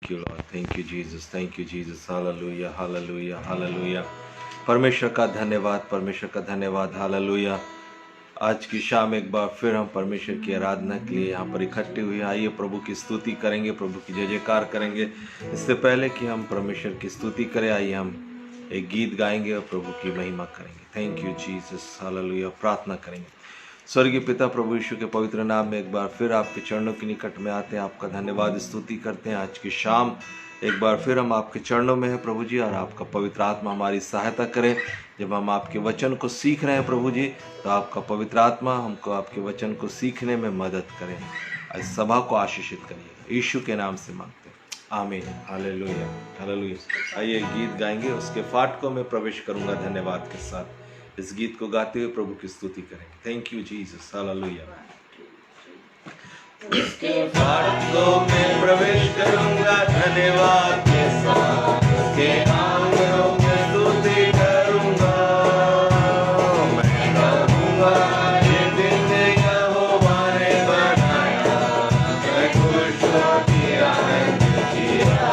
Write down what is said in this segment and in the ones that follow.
Thank you Lord, thank you Jesus, hallelujah hallelujah hallelujah. परमेश्वर का धन्यवाद, परमेश्वर का धन्यवाद, हालेलुया। आज की शाम एक बार फिर हम परमेश्वर की आराधना के लिए यहाँ पर इकट्ठे हुए। आइए प्रभु की स्तुति करेंगे, प्रभु की जय जयकार करेंगे। इससे पहले कि हम परमेश्वर की स्तुति करें, आइए हम एक गीत गाएंगे और प्रभु की महिमा करेंगे। Thank you Jesus, hallelujah. प्रार्थना करेंगे। स्वर्गीय पिता, प्रभु यीशु के पवित्र नाम में एक बार फिर आपके चरणों के निकट में आते हैं, आपका धन्यवाद स्तुति करते हैं। आज की शाम एक बार फिर हम आपके चरणों में हैं प्रभु जी, और आपका पवित्र आत्मा हमारी सहायता करें। जब हम आपके वचन को सीख रहे हैं प्रभु जी, तो आपका पवित्र आत्मा हमको आपके वचन को सीखने में मदद करें। इस सभा को आशीषित करिए, यीशु के नाम से मांगते हैं, आमीन, हालेलुया हालेलुया। आइए गीत गाएंगे, उसके फाटकों में प्रवेश करूंगा धन्यवाद के साथ। इस गीत को गाते हुए प्रभु की स्तुति करेंगे। Thank you Jesus, hallelujah. उसके फाटकों में प्रवेश करूंगा धन्यवाद के साथ, उसके आंगनों में स्तुति करूंगा। मैं कहूंगा ये दिन यहोवा ने बनाया, मैं खुश होकर आनंद किया,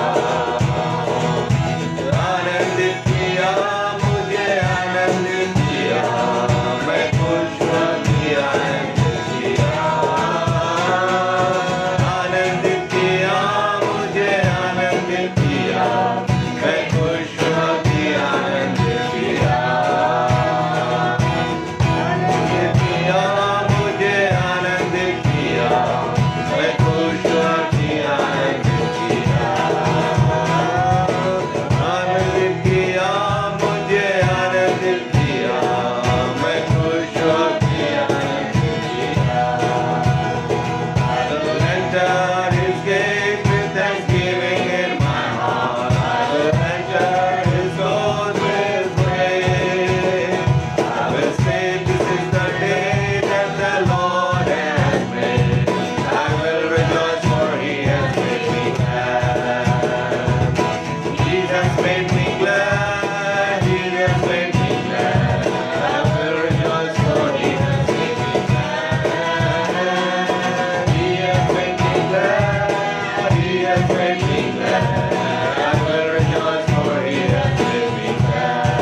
आनंद किया, मुझे आनंद किया, मैं खुश होकर आनंद किया, आनंद किया, मुझे आनंद किया, मैं खुश होकर आनंद किया, आनंद किया, मुझे आनंद किया, मैं खुश होकर आनंद किया, आनंद किया, मुझे आनंद किया, मैं खुश होकर आनंद किया। I will enter his gate with thanksgiving in my heart. I will enter his courts with praise. I will say, this is the day that the Lord has made. I will rejoice, for he has made me glad. He has made me glad. He has made me glad. I will rejoice, for he has made me glad. He has made me glad. He has made me glad. I will rejoice, for he has made me glad.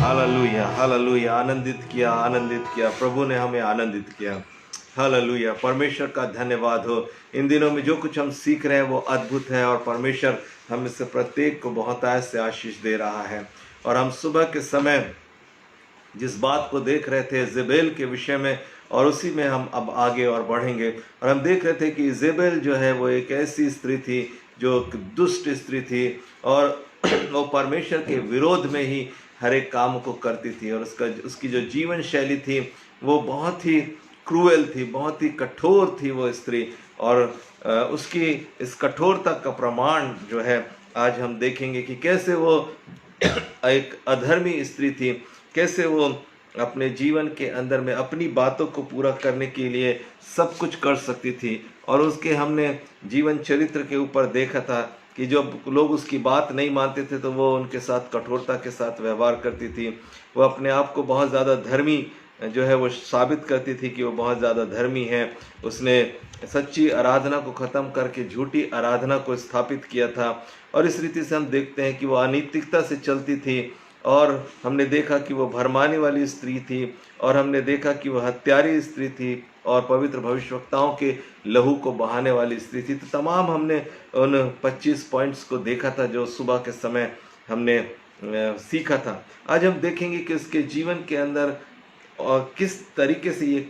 Hallelujah hallelujah. आनंदित किया, प्रभु ने हमें आनंदित किया। Hallelujah, परमेश्वर का धन्यवाद हो। इन दिनों में जो कुछ हम सीख रहे हैं वो अद्भुत है, और परमेश्वर हम इससे प्रत्येक को बहुतायत से आशीष दे रहा है। और हम सुबह के समय जिस बात को देख रहे थे जेबेल के विषय में, और उसी में हम अब आगे और बढ़ेंगे। और हम देख रहे थे कि जेबेल जो है वो एक ऐसी स्त्री थी जो दुष्ट स्त्री थी, और वो परमेश्वर के विरोध में ही हर एक काम को करती थी। और उसकी जो जीवन शैली थी वो बहुत ही क्रूएल थी, बहुत ही कठोर थी वो स्त्री। और उसकी इस कठोरता का प्रमाण जो है आज हम देखेंगे कि कैसे वो एक अधर्मी स्त्री थी, कैसे वो अपने जीवन के अंदर में अपनी बातों को पूरा करने के लिए सब कुछ कर सकती थी। और उसके हमने जीवन चरित्र के ऊपर देखा था कि जब लोग उसकी बात नहीं मानते थे तो वो उनके साथ कठोरता के साथ व्यवहार करती थी। वो अपने आप को बहुत ज़्यादा धर्मी जो है वो साबित करती थी कि वो बहुत ज़्यादा धर्मी है। उसने सच्ची आराधना को ख़त्म करके झूठी आराधना को स्थापित किया था। और इस रीति से हम देखते हैं कि वो अनैतिकता से चलती थी, और हमने देखा कि वो भरमाने वाली स्त्री थी, और हमने देखा कि वो हत्यारी स्त्री थी, और पवित्र भविष्यवक्ताओं के लहू को बहाने वाली स्त्री थी। तो तमाम हमने उन 25 पॉइंट्स को देखा था जो सुबह के समय हमने सीखा था। आज हम देखेंगे कि उसके जीवन के अंदर और किस तरीके से ये इन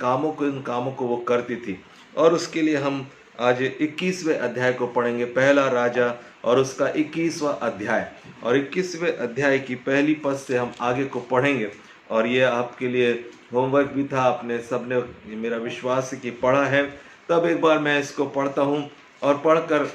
कामों को वो करती थी। और उसके लिए हम आज 21वें अध्याय को पढ़ेंगे, पहला राजा और उसका 21वां अध्याय। और 21वें अध्याय की पहली पद से हम आगे को पढ़ेंगे। और ये आपके लिए होमवर्क भी था, आपने सबने, मेरा विश्वास है कि पढ़ा है। तब एक बार मैं इसको पढ़ता हूँ, और पढ़कर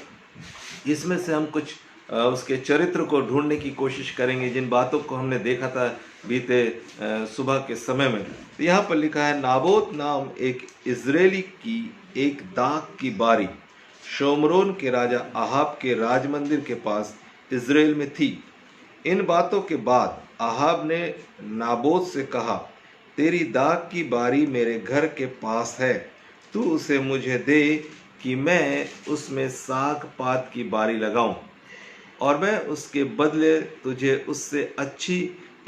इसमें से हम कुछ उसके चरित्र को ढूंढने की कोशिश करेंगे, जिन बातों को हमने देखा था बीते सुबह के समय में। तो यहाँ पर लिखा है, नाबोत नाम एक इजरायली की एक दाख की बारी शोमरोन के राजा अहाब के राजमंदिर के पास इजराइल में थी। इन बातों के बाद अहाब ने नाबोत से कहा, तेरी दाख की बारी मेरे घर के पास है, तू उसे मुझे दे कि मैं उसमें साग पात की बारी लगाऊं, और मैं उसके बदले तुझे उससे अच्छी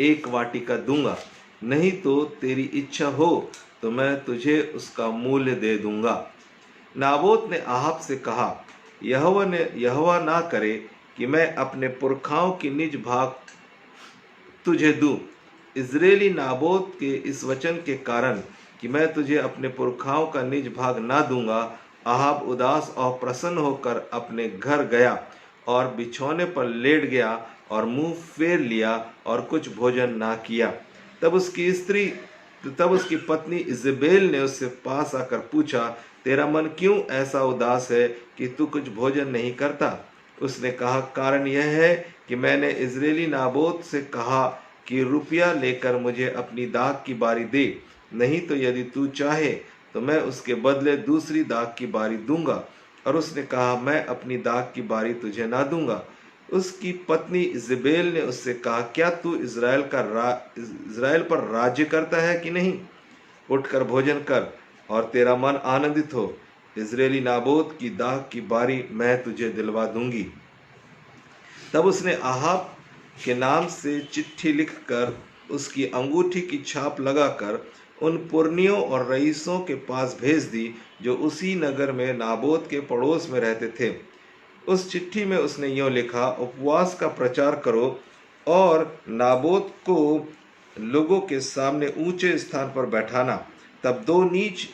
एक वाटिका दूंगा, नहीं तो तेरी इच्छा हो तो मैं तुझे उसका मूल्य दे दूंगा। नाबोत ने आहाब से कहा, यहोवा ना करे कि मैं अपने पुरखाओं की निज भाग तुझे दूं। इज़राइली नाबोत के इस वचन के कारण कि मैं तुझे अपने पुरखाओं का निज भाग ना दूंगा, आहाब उदास और प्रसन्न होकर अपने घर गया और बिछौने पर लेट गया और मुंह फेर लिया और कुछ भोजन ना किया। तब उसकी पत्नी इजेबेल ने उससे पास आकर पूछा, तेरा मन क्यों ऐसा उदास है कि तू कुछ भोजन नहीं करता? उसने कहा, कारण यह है कि मैंने इज़राइली नाबोत से कहा कि रुपया लेकर मुझे अपनी दाख की बारी दे, नहीं तो यदि तू चाहे तो मैं उसके बदले दूसरी दाख की बारी दूंगा। और उसने कहा, मैं अपनी दाख की बारी तुझे ना दूंगा। उसकी पत्नी इजेबेल ने उससे कहा, क्या तू इज़राइल पर राज्य करता है कि नहीं? उठकर भोजन कर और तेरा मन आनंदित हो। इज़राइली नाबोत की दाख की बारी मैं तुझे दिलवा दूंगी। तब उसने आहाब के नाम से चिट्ठी लिखकर उसकी अंगूठी की छाप लगाकर उन पुरनियों और रईसों के पास भेज दी जो उसी नगर में नाबोत के पड़ोस में रहते थे। उस चिट्ठी में उसने यूँ लिखा, उपवास का प्रचार करो और नाबोत को लोगों के सामने ऊंचे स्थान पर बैठाना। तब दो नीच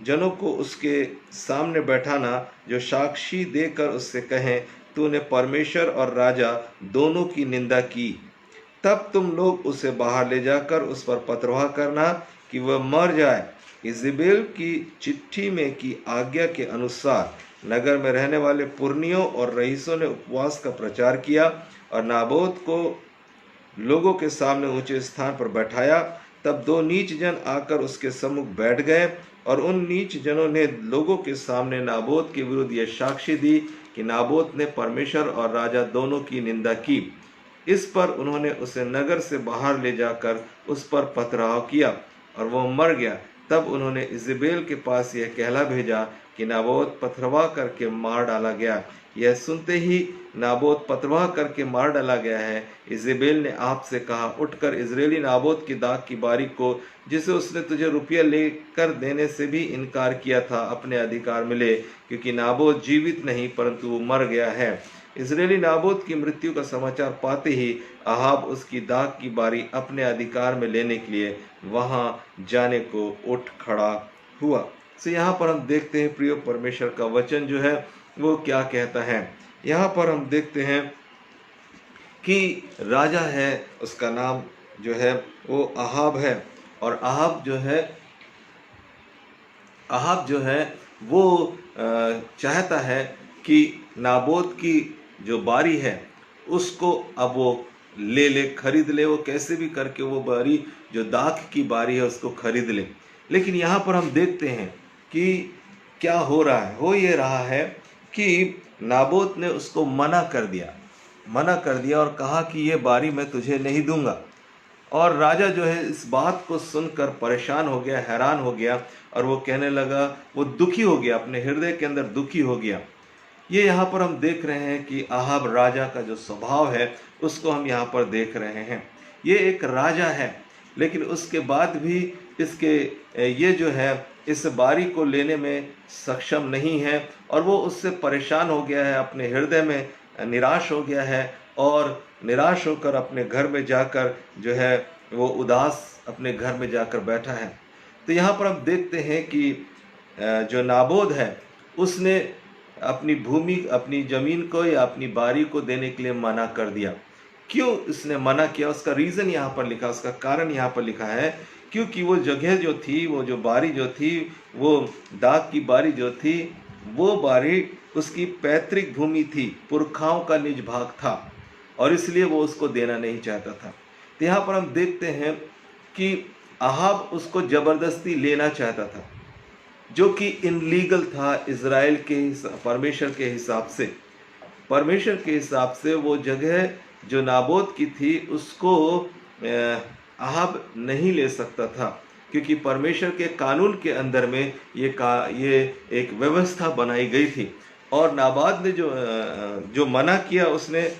जनों को उसके सामने बैठाना जो साक्षी देकर उससे कहें, तूने परमेश्वर और राजा दोनों की निंदा की। तब तुम लोग उसे बाहर ले जाकर उस पर पथरवाह करना कि वह मर जाए। इजेबेल की चिट्ठी में की आज्ञा के अनुसार नगर में रहने वाले पुरनियों और रईसों ने उपवास का प्रचार किया और नाबोत को लोगों के सामने ऊंचे स्थान पर बैठाया। तब दो नीच जन आकर उसके सम्मुख बैठ गए और उन नीच जनों ने लोगों के सामने नाबोत के विरुद्ध यह साक्षी दी कि नाबोत ने परमेश्वर और राजा दोनों की निंदा की। इस पर उन्होंने उसे नगर से बाहर ले जाकर उस पर पथराव किया और वह मर गया। तब उन्होंने इजेबेल के पास यह कहला भेजा कि नाबोत पथरवाह करके मार डाला गया। यह सुनते ही नाबोत पथरवाह करके मार डाला गया है, इजेबेल ने आपसे कहा, उठकर इज़राइली नाबोत की दाख की बारी को, जिसे उसने तुझे रुपया लेकर देने से भी इनकार किया था, अपने अधिकार में ले, क्योंकि नाबोत जीवित नहीं परंतु वो मर गया है। इज़राइली नाबोत की मृत्यु का समाचार पाते ही आहाब उसकी दाख की बारी अपने अधिकार में लेने के लिए वहां जाने को उठ खड़ा हुआ। तो यहाँ पर हम देखते हैं प्रिय परमेश्वर का वचन जो है वो क्या कहता है। यहाँ पर हम देखते हैं कि राजा है, उसका नाम जो है वो आहाब है, और आहाब जो है वो चाहता है कि नाबोत की जो बारी है उसको अब वो ले खरीद ले, वो कैसे भी करके वो बारी जो दाख की बारी है उसको खरीद ले। लेकिन यहाँ पर हम देखते हैं कि क्या हो रहा है। हो ये रहा है कि नाबोत ने उसको मना कर दिया और कहा कि ये बारी मैं तुझे नहीं दूंगा। और राजा जो है इस बात को सुनकर परेशान हो गया, हैरान हो गया, और वो कहने लगा, वो दुखी हो गया, अपने हृदय के अंदर दुखी हो गया। ये यहाँ पर हम देख रहे हैं कि आहाब राजा का जो स्वभाव है उसको हम यहाँ पर देख रहे हैं। ये एक राजा है, लेकिन उसके बाद भी ये जो है इस बारी को लेने में सक्षम नहीं है, और वो उससे परेशान हो गया है, अपने हृदय में निराश हो गया है, और निराश होकर अपने घर में जाकर जो है वो उदास अपने घर में जाकर बैठा है। तो यहाँ पर हम देखते हैं कि जो नाबोत है उसने अपनी भूमि, अपनी ज़मीन को या अपनी बारी को देने के लिए मना कर दिया। क्यों इसने मना किया, उसका रीज़न यहाँ पर लिखा, उसका कारण यहाँ पर लिखा है, क्योंकि वो जगह जो थी, वो जो बारी जो थी, वो दाख की बारी जो थी, वो बारी उसकी पैतृक भूमि थी, पुरखाओं का निज भाग था, और इसलिए वो उसको देना नहीं चाहता था। तो यहाँ पर हम देखते हैं कि आहाब उसको ज़बरदस्ती लेना चाहता था, जो कि इनलीगल था इज़राइल के परमेश्वर के हिसाब से वो जगह जो नाबोत की थी उसको आहाब नहीं ले सकता था। क्योंकि परमेश्वर के कानून के अंदर में ये एक व्यवस्था बनाई गई थी। और नाबाद ने जो मना किया, उसने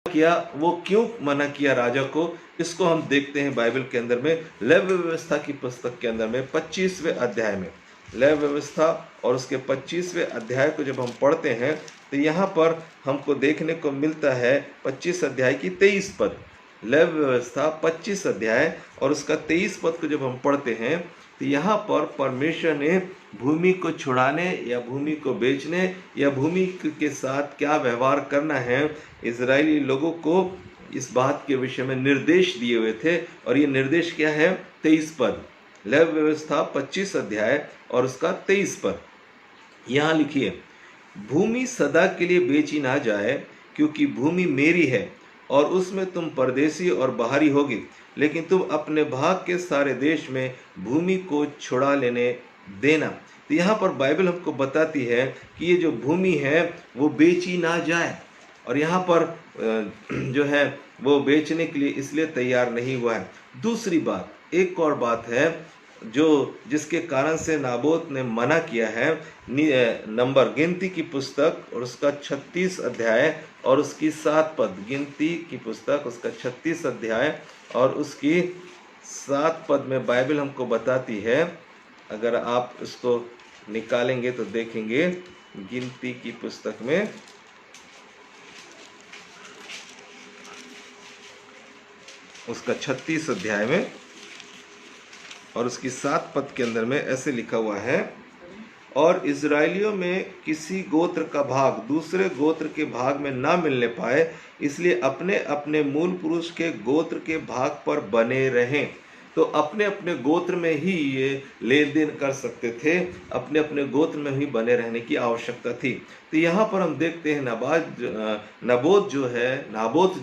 किया, वो क्यों मना किया राजा को, इसको हम देखते हैं बाइबल के अंदर में लेवी व्यवस्था की पुस्तक के अंदर में 25वें अध्याय में। लेवी व्यवस्था और उसके 25वें अध्याय को जब हम पढ़ते हैं तो यहाँ पर हमको देखने को मिलता है 25 अध्याय की 23 पद। लेवी व्यवस्था 25 अध्याय और उसका 23 पद को जब हम पढ़ते हैं तो यहाँ पर परमेश्वर ने भूमि को छुड़ाने या भूमि को बेचने या भूमि के साथ क्या व्यवहार करना है, इजरायली लोगों को इस बात के विषय में निर्देश दिए हुए थे। और ये निर्देश क्या है? 23 पद, लेवी व्यवस्था 25 अध्याय और उसका 23 पद। यहाँ लिखिए, भूमि सदा के लिए बेची ना जाए, क्योंकि भूमि मेरी है और उसमें तुम परदेसी और बाहरी होगी, लेकिन तुम अपने भाग के सारे देश में भूमि को छुड़ा लेने देना। तो यहाँ पर बाइबल हमको बताती है कि ये जो भूमि है वो बेची ना जाए, और यहाँ पर जो है वो बेचने के लिए इसलिए तैयार नहीं हुआ है। दूसरी बात, एक और बात है जो जिसके कारण से नाबोत ने मना किया है। नंबर गिनती की पुस्तक और उसका 36 अध्याय और उसकी 7 पद। गिनती की पुस्तक उसका 36 अध्याय और उसकी 7 पद में बाइबल हमको बताती है, अगर आप इसको निकालेंगे तो देखेंगे गिनती की पुस्तक में उसका 36 अध्याय में और उसकी 7 पद के अंदर में ऐसे लिखा हुआ है, और इजराइलियों में किसी गोत्र का भाग दूसरे गोत्र के भाग में ना मिलने पाए, इसलिए अपने अपने मूल पुरुष के गोत्र के भाग पर बने रहें। तो अपने अपने गोत्र में ही ये लेन देन कर सकते थे, अपने अपने गोत्र में ही बने रहने की आवश्यकता थी। तो यहाँ पर हम देखते हैं नाबोत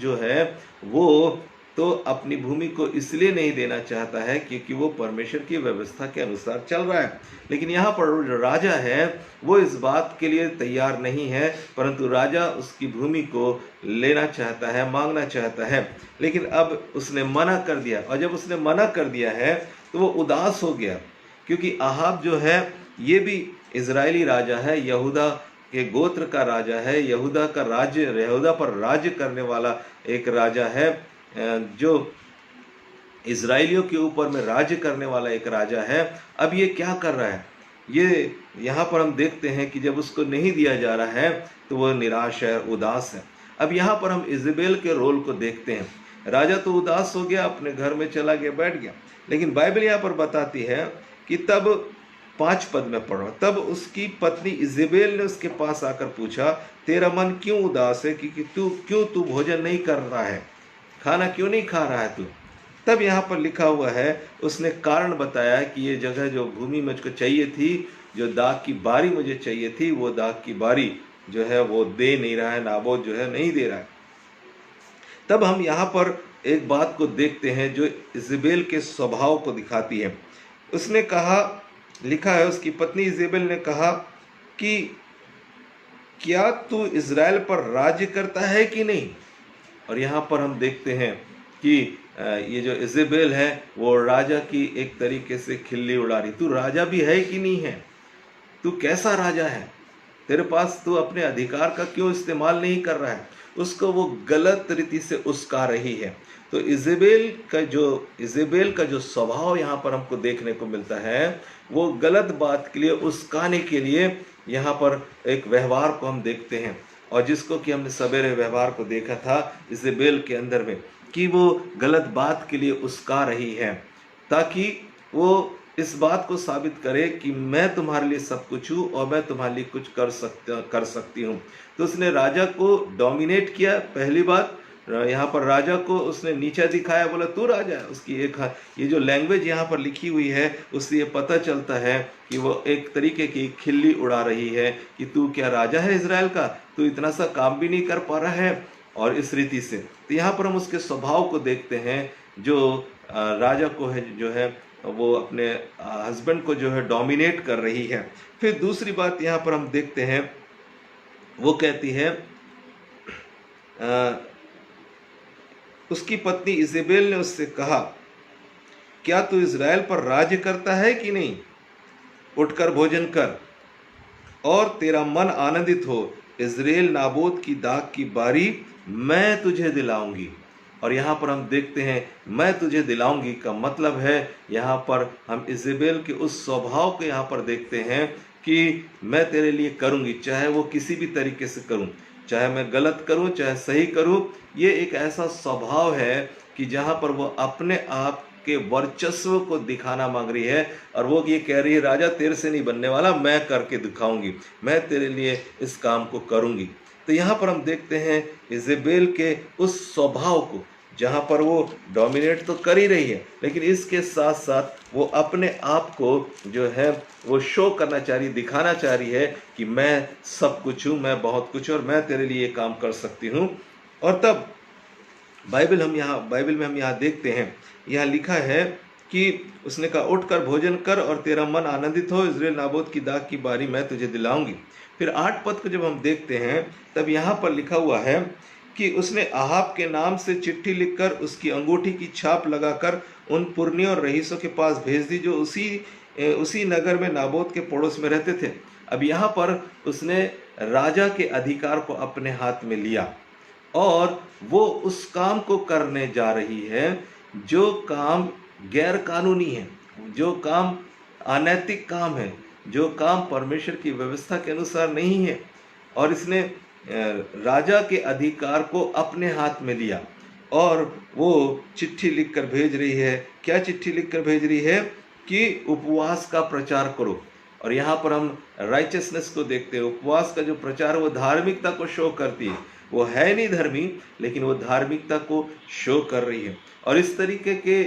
जो है वो तो अपनी भूमि को इसलिए नहीं देना चाहता है क्योंकि वो परमेश्वर की व्यवस्था के अनुसार चल रहा है। लेकिन यहाँ पर जो राजा है वो इस बात के लिए तैयार नहीं है, परंतु राजा उसकी भूमि को लेना चाहता है, मांगना चाहता है। लेकिन अब उसने मना कर दिया, और जब उसने मना कर दिया है तो वो उदास हो गया, क्योंकि अहाब जो है ये भी इजरायली राजा है, यहूदा के गोत्र का राजा है, यहूदा पर राज्य करने वाला एक राजा है, जो इजराइलियों के ऊपर में राज्य करने वाला एक राजा है। अब ये क्या कर रहा है? ये यहाँ पर हम देखते हैं कि जब उसको नहीं दिया जा रहा है तो वो निराश है, उदास है। अब यहाँ पर हम इजेबेल के रोल को देखते हैं। राजा तो उदास हो गया, अपने घर में चला गया, बैठ गया, लेकिन बाइबल यहाँ पर बताती है कि तब 5 पद में पढ़ो, तब उसकी पत्नी इजेबेल ने उसके पास आकर पूछा, तेरा मन क्यों उदास है, क्यों तू भोजन नहीं कर रहा है, खाना क्यों नहीं खा रहा है तू? तब यहाँ पर लिखा हुआ है, उसने कारण बताया कि ये जगह जो भूमि मुझको चाहिए थी, जो दाख की बारी मुझे चाहिए थी, वो दाख की बारी जो है वो दे नहीं रहा है, नाबोत जो है नहीं दे रहा है। तब हम यहाँ पर एक बात को देखते हैं जो इजेबेल के स्वभाव को दिखाती है। उसने कहा, लिखा है, उसकी पत्नी इजेबेल ने कहा कि क्या तू इजराइल पर राज्य करता है कि नहीं? और यहाँ पर हम देखते हैं कि ये जो इजेबेल है वो राजा की एक तरीके से खिल्ली उड़ा रही, तू राजा भी है कि नहीं है, तू कैसा राजा है, तेरे पास तू अपने अधिकार का क्यों इस्तेमाल नहीं कर रहा है? उसको वो गलत रीति से उस्का रही है। तो इजेबेल का जो स्वभाव यहाँ पर हमको देखने को मिलता है, वो गलत बात के लिए, उस्काने के लिए यहाँ पर एक व्यवहार को हम देखते हैं, और जिसको कि हमने सवेरे व्यवहार को देखा था इजेबेल के अंदर में, कि वो गलत बात के लिए उस्का रही है, ताकि वो इस बात को साबित करे कि मैं तुम्हारे लिए सब कुछ हूँ और मैं तुम्हारे लिए कुछ कर सकती हूँ। तो उसने राजा को डोमिनेट किया। पहली बात, यहाँ पर राजा को उसने नीचा दिखाया, बोला तू राजा है। उसकी ये जो लैंग्वेज यहाँ पर लिखी हुई है, उससे ये पता चलता है कि वो एक तरीके की खिल्ली उड़ा रही है कि तू क्या राजा है इजराइल का, तू इतना सा काम भी नहीं कर पा रहा है, और इस रीति से। तो यहाँ पर हम उसके स्वभाव को देखते हैं, जो राजा को है, जो है वो अपने हस्बैंड को जो है डोमिनेट कर रही है। फिर दूसरी बात यहाँ पर हम देखते हैं, वो कहती है, उसकी पत्नी इजेबेल ने उससे कहा क्या तू इज़राइल पर राज्य करता है कि नहीं? उठकर भोजन कर और तेरा मन आनंदित हो। इज़राइल नाबोत की दाख की बारी मैं तुझे दिलाऊंगी। और यहाँ पर हम देखते हैं मैं तुझे दिलाऊंगी का मतलब है, यहाँ पर हम इजेबेल के उस स्वभाव को यहाँ पर देखते हैं कि मैं तेरे लिए करूंगी, चाहे वो किसी भी तरीके से करूं, चाहे मैं गलत करूं चाहे सही करूं। ये एक ऐसा स्वभाव है कि जहाँ पर वो अपने आप के वर्चस्व को दिखाना मांग रही है और वो ये कह रही है राजा तेरे से नहीं बनने वाला, मैं करके दिखाऊंगी, मैं तेरे लिए इस काम को करूंगी। तो यहाँ पर हम देखते हैं इजेबेल के उस स्वभाव को, जहाँ पर वो डोमिनेट तो कर ही रही है लेकिन इसके साथ साथ वो अपने आप को जो है वो शो करना चाह रही, दिखाना चाह रही है कि मैं सब कुछ हूँ, मैं बहुत कुछ और मैं तेरे लिए काम कर सकती हूँ। और तब बाइबल में हम यहाँ देखते हैं, यहाँ लिखा है कि उसने कहा उठकर भोजन कर और तेरा मन आनंदित हो, इज़राइल नाबोत की दाख की बारी मैं तुझे दिलाऊंगी। फिर 8 पद को जब हम देखते हैं तब यहाँ पर लिखा हुआ है कि उसने आहाब के नाम से चिट्ठी लिखकर उसकी अंगूठी की छाप लगाकर उन पुरनियों और रईसों के पास भेज दी जो उसी नगर में नाबोत के पड़ोस में रहते थे। अब यहाँ पर उसने राजा के अधिकार को अपने हाथ में लिया और वो उस काम को करने जा रही है जो काम गैर कानूनी है, जो काम अनैतिक काम है, जो काम परमेश्वर की व्यवस्था के अनुसार नहीं है। और इसने राजा के अधिकार को अपने हाथ में लिया और वो चिट्ठी लिखकर भेज रही है। क्या चिट्ठी लिखकर भेज रही है? कि उपवास का प्रचार करो। और यहाँ पर हम राइचसनेस को देखते हैं। उपवास का जो प्रचार वो धार्मिकता को शो करती है, वो है नहीं धर्मी लेकिन वो धार्मिकता को शो कर रही है। और इस तरीके के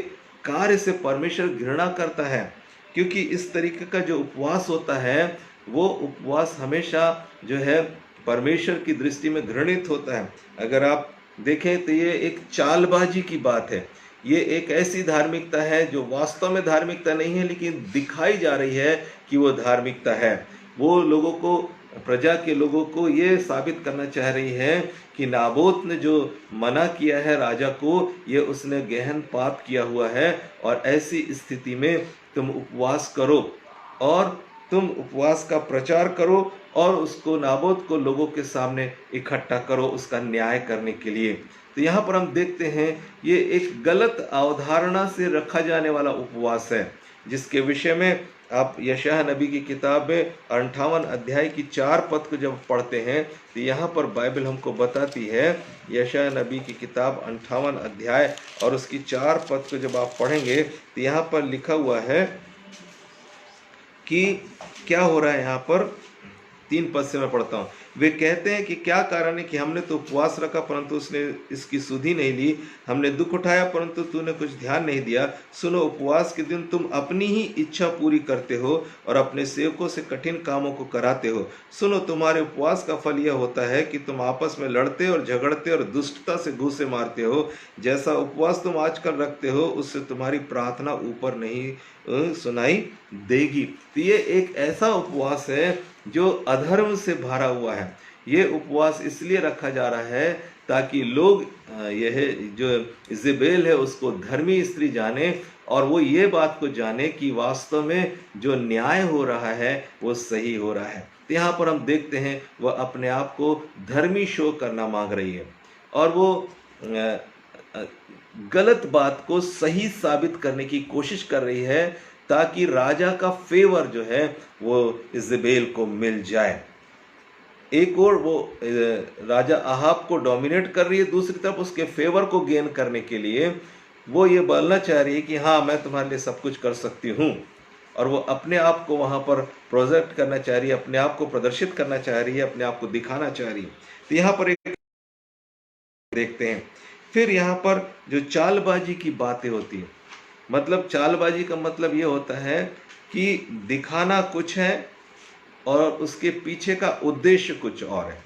कार्य से परमेश्वर घृणा करता है, क्योंकि इस तरीके का जो उपवास होता है वो उपवास हमेशा जो है परमेश्वर की दृष्टि में घृणित होता है। अगर आप देखें तो ये एक चालबाजी की बात है, ये एक ऐसी धार्मिकता है जो वास्तव में धार्मिकता नहीं है लेकिन दिखाई जा रही है कि वो धार्मिकता है। वो लोगों को, प्रजा के लोगों को ये साबित करना चाह रही है कि नाबोत ने जो मना किया है राजा को, ये उसने गहन पाप किया हुआ है। और ऐसी स्थिति में तुम उपवास करो और तुम उपवास का प्रचार करो और उसको, नाबोत को लोगों के सामने इकट्ठा करो उसका न्याय करने के लिए। तो यहाँ पर हम देखते हैं ये एक गलत अवधारणा से रखा जाने वाला उपवास है, जिसके विषय में आप यशायाह नबी की किताब में 58 अध्याय की 4 पद को जब पढ़ते हैं तो यहाँ पर बाइबल हमको बताती है, यशायाह नबी की किताब 58 अध्याय और उसकी 4 पद को जब आप पढ़ेंगे तो यहाँ पर लिखा हुआ है कि क्या हो रहा है। यहाँ पर 3 पद से मैं पढ़ता हूँ। वे कहते हैं कि क्या कारण है कि हमने तो उपवास रखा परंतु उसने इसकी सुधि नहीं ली, हमने दुख उठाया परंतु तूने कुछ ध्यान नहीं दिया। सुनो, उपवास के दिन तुम अपनी ही इच्छा पूरी करते हो और अपने सेवकों से कठिन कामों को कराते हो। सुनो, तुम्हारे उपवास का फल यह होता है कि तुम आपस में लड़ते और झगड़ते और दुष्टता से घूंसे मारते हो। जैसा उपवास तुम आजकल रखते हो उससे तुम्हारी प्रार्थना ऊपर नहीं सुनाई देगी। तो ये एक ऐसा उपवास है जो अधर्म से भरा हुआ है। ये उपवास इसलिए रखा जा रहा है ताकि लोग यह जो इजेबेल है उसको धर्मी स्त्री जाने और वो ये बात को जाने कि वास्तव में जो न्याय हो रहा है वो सही हो रहा है। तो यहाँ पर हम देखते हैं वह अपने आप को धर्मी शो करना मांग रही है और वो गलत बात को सही साबित करने की कोशिश कर रही है ताकि राजा का फेवर जो है वो इजेबेल को मिल जाए। एक और वो राजा आहाब को डोमिनेट कर रही है, दूसरी तरफ उसके फेवर को गेन करने के लिए वो ये बोलना चाह रही है कि हाँ मैं तुम्हारे लिए सब कुछ कर सकती हूँ। और वो अपने आप को वहाँ पर प्रोजेक्ट करना चाह रही है, अपने आप को प्रदर्शित करना चाह रही है, अपने आप को दिखाना चाह रही है। तो यहाँ पर एक देखते हैं फिर यहाँ पर जो चालबाजी की बातें होती है, मतलब चालबाजी का मतलब ये होता है कि दिखाना कुछ है और उसके पीछे का उद्देश्य कुछ और है।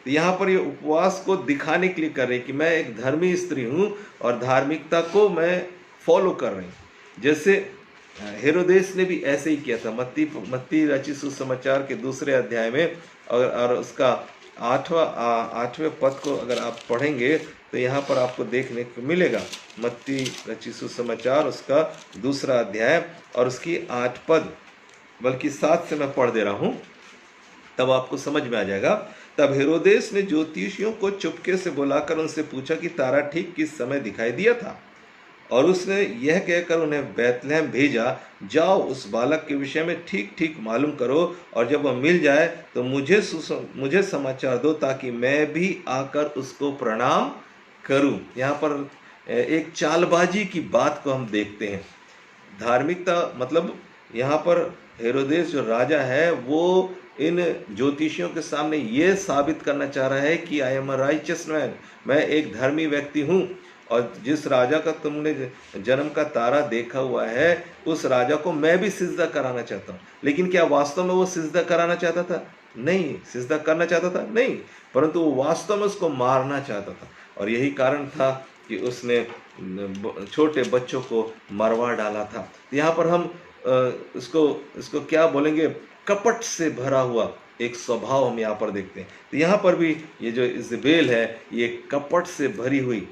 तो यहाँ पर ये उपवास को दिखाने के लिए कर रही कि मैं एक धर्मी स्त्री हूँ और धार्मिकता को मैं फॉलो कर रही हूँ। जैसे हेरोदेस ने भी ऐसे ही किया था। मत्ती रचित सुसमाचार के 2 अध्याय में और उसका आठवें पद को अगर आप पढ़ेंगे तो यहाँ पर आपको देखने को मिलेगा। मत्ती रचित सुसमाचार उसका 2 अध्याय और उसकी 8 पद, बल्कि 7 से मैं पढ़ दे रहा हूँ, तब आपको समझ में आ जाएगा। तब हेरोदेस ने ज्योतिषियों को चुपके से बुलाकर उनसे पूछा कि तारा ठीक किस समय दिखाई दिया था, और उसने यह कहकर उन्हें बैतलहम भेजा, जाओ उस बालक के विषय में ठीक ठीक मालूम करो, और जब वह मिल जाए तो मुझे समाचार दो, ताकि मैं भी आकर उसको प्रणाम करूं। यहाँ पर एक चालबाजी की बात को हम देखते हैं। धार्मिकता मतलब यहाँ पर हेरोदेस जो राजा है वो इन ज्योतिषियों के सामने ये साबित करना चाह रहा है कि I am a righteous man, मैं एक धर्मी व्यक्ति हूँ, और जिस राजा का तुमने जन्म का तारा देखा हुआ है उस राजा को मैं भी सिजदा कराना चाहता हूँ। लेकिन क्या वास्तव में वो सिजदा कराना चाहता था? नहीं। सिजदा करना चाहता था? नहीं। परंतु वो वास्तव में उसको मारना चाहता था, और यही कारण था कि उसने छोटे बच्चों को मरवा डाला था। यहाँ पर हम इसको क्या बोलेंगे, कपट से भरा हुआ एक स्वभाव हम यहाँ पर देखते हैं। तो यहाँ पर भी ये जो इज़बेल है ये कपट से भरी हुई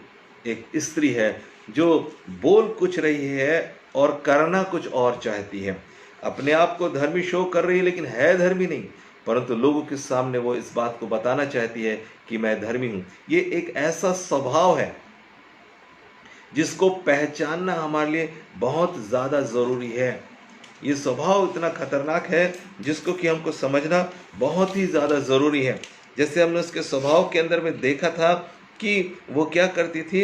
एक स्त्री है, जो बोल कुछ रही है और करना कुछ और चाहती है। अपने आप को धर्मी शो कर रही है लेकिन है धर्मी नहीं, परंतु लोगों के सामने वो इस बात को बताना चाहती है कि मैं धर्मी हूँ। ये एक ऐसा स्वभाव है जिसको पहचानना हमारे लिए बहुत ज़्यादा ज़रूरी है। ये स्वभाव इतना खतरनाक है जिसको कि हमको समझना बहुत ही ज़्यादा ज़रूरी है। जैसे हमने उसके स्वभाव के अंदर में देखा था कि वो क्या करती थी।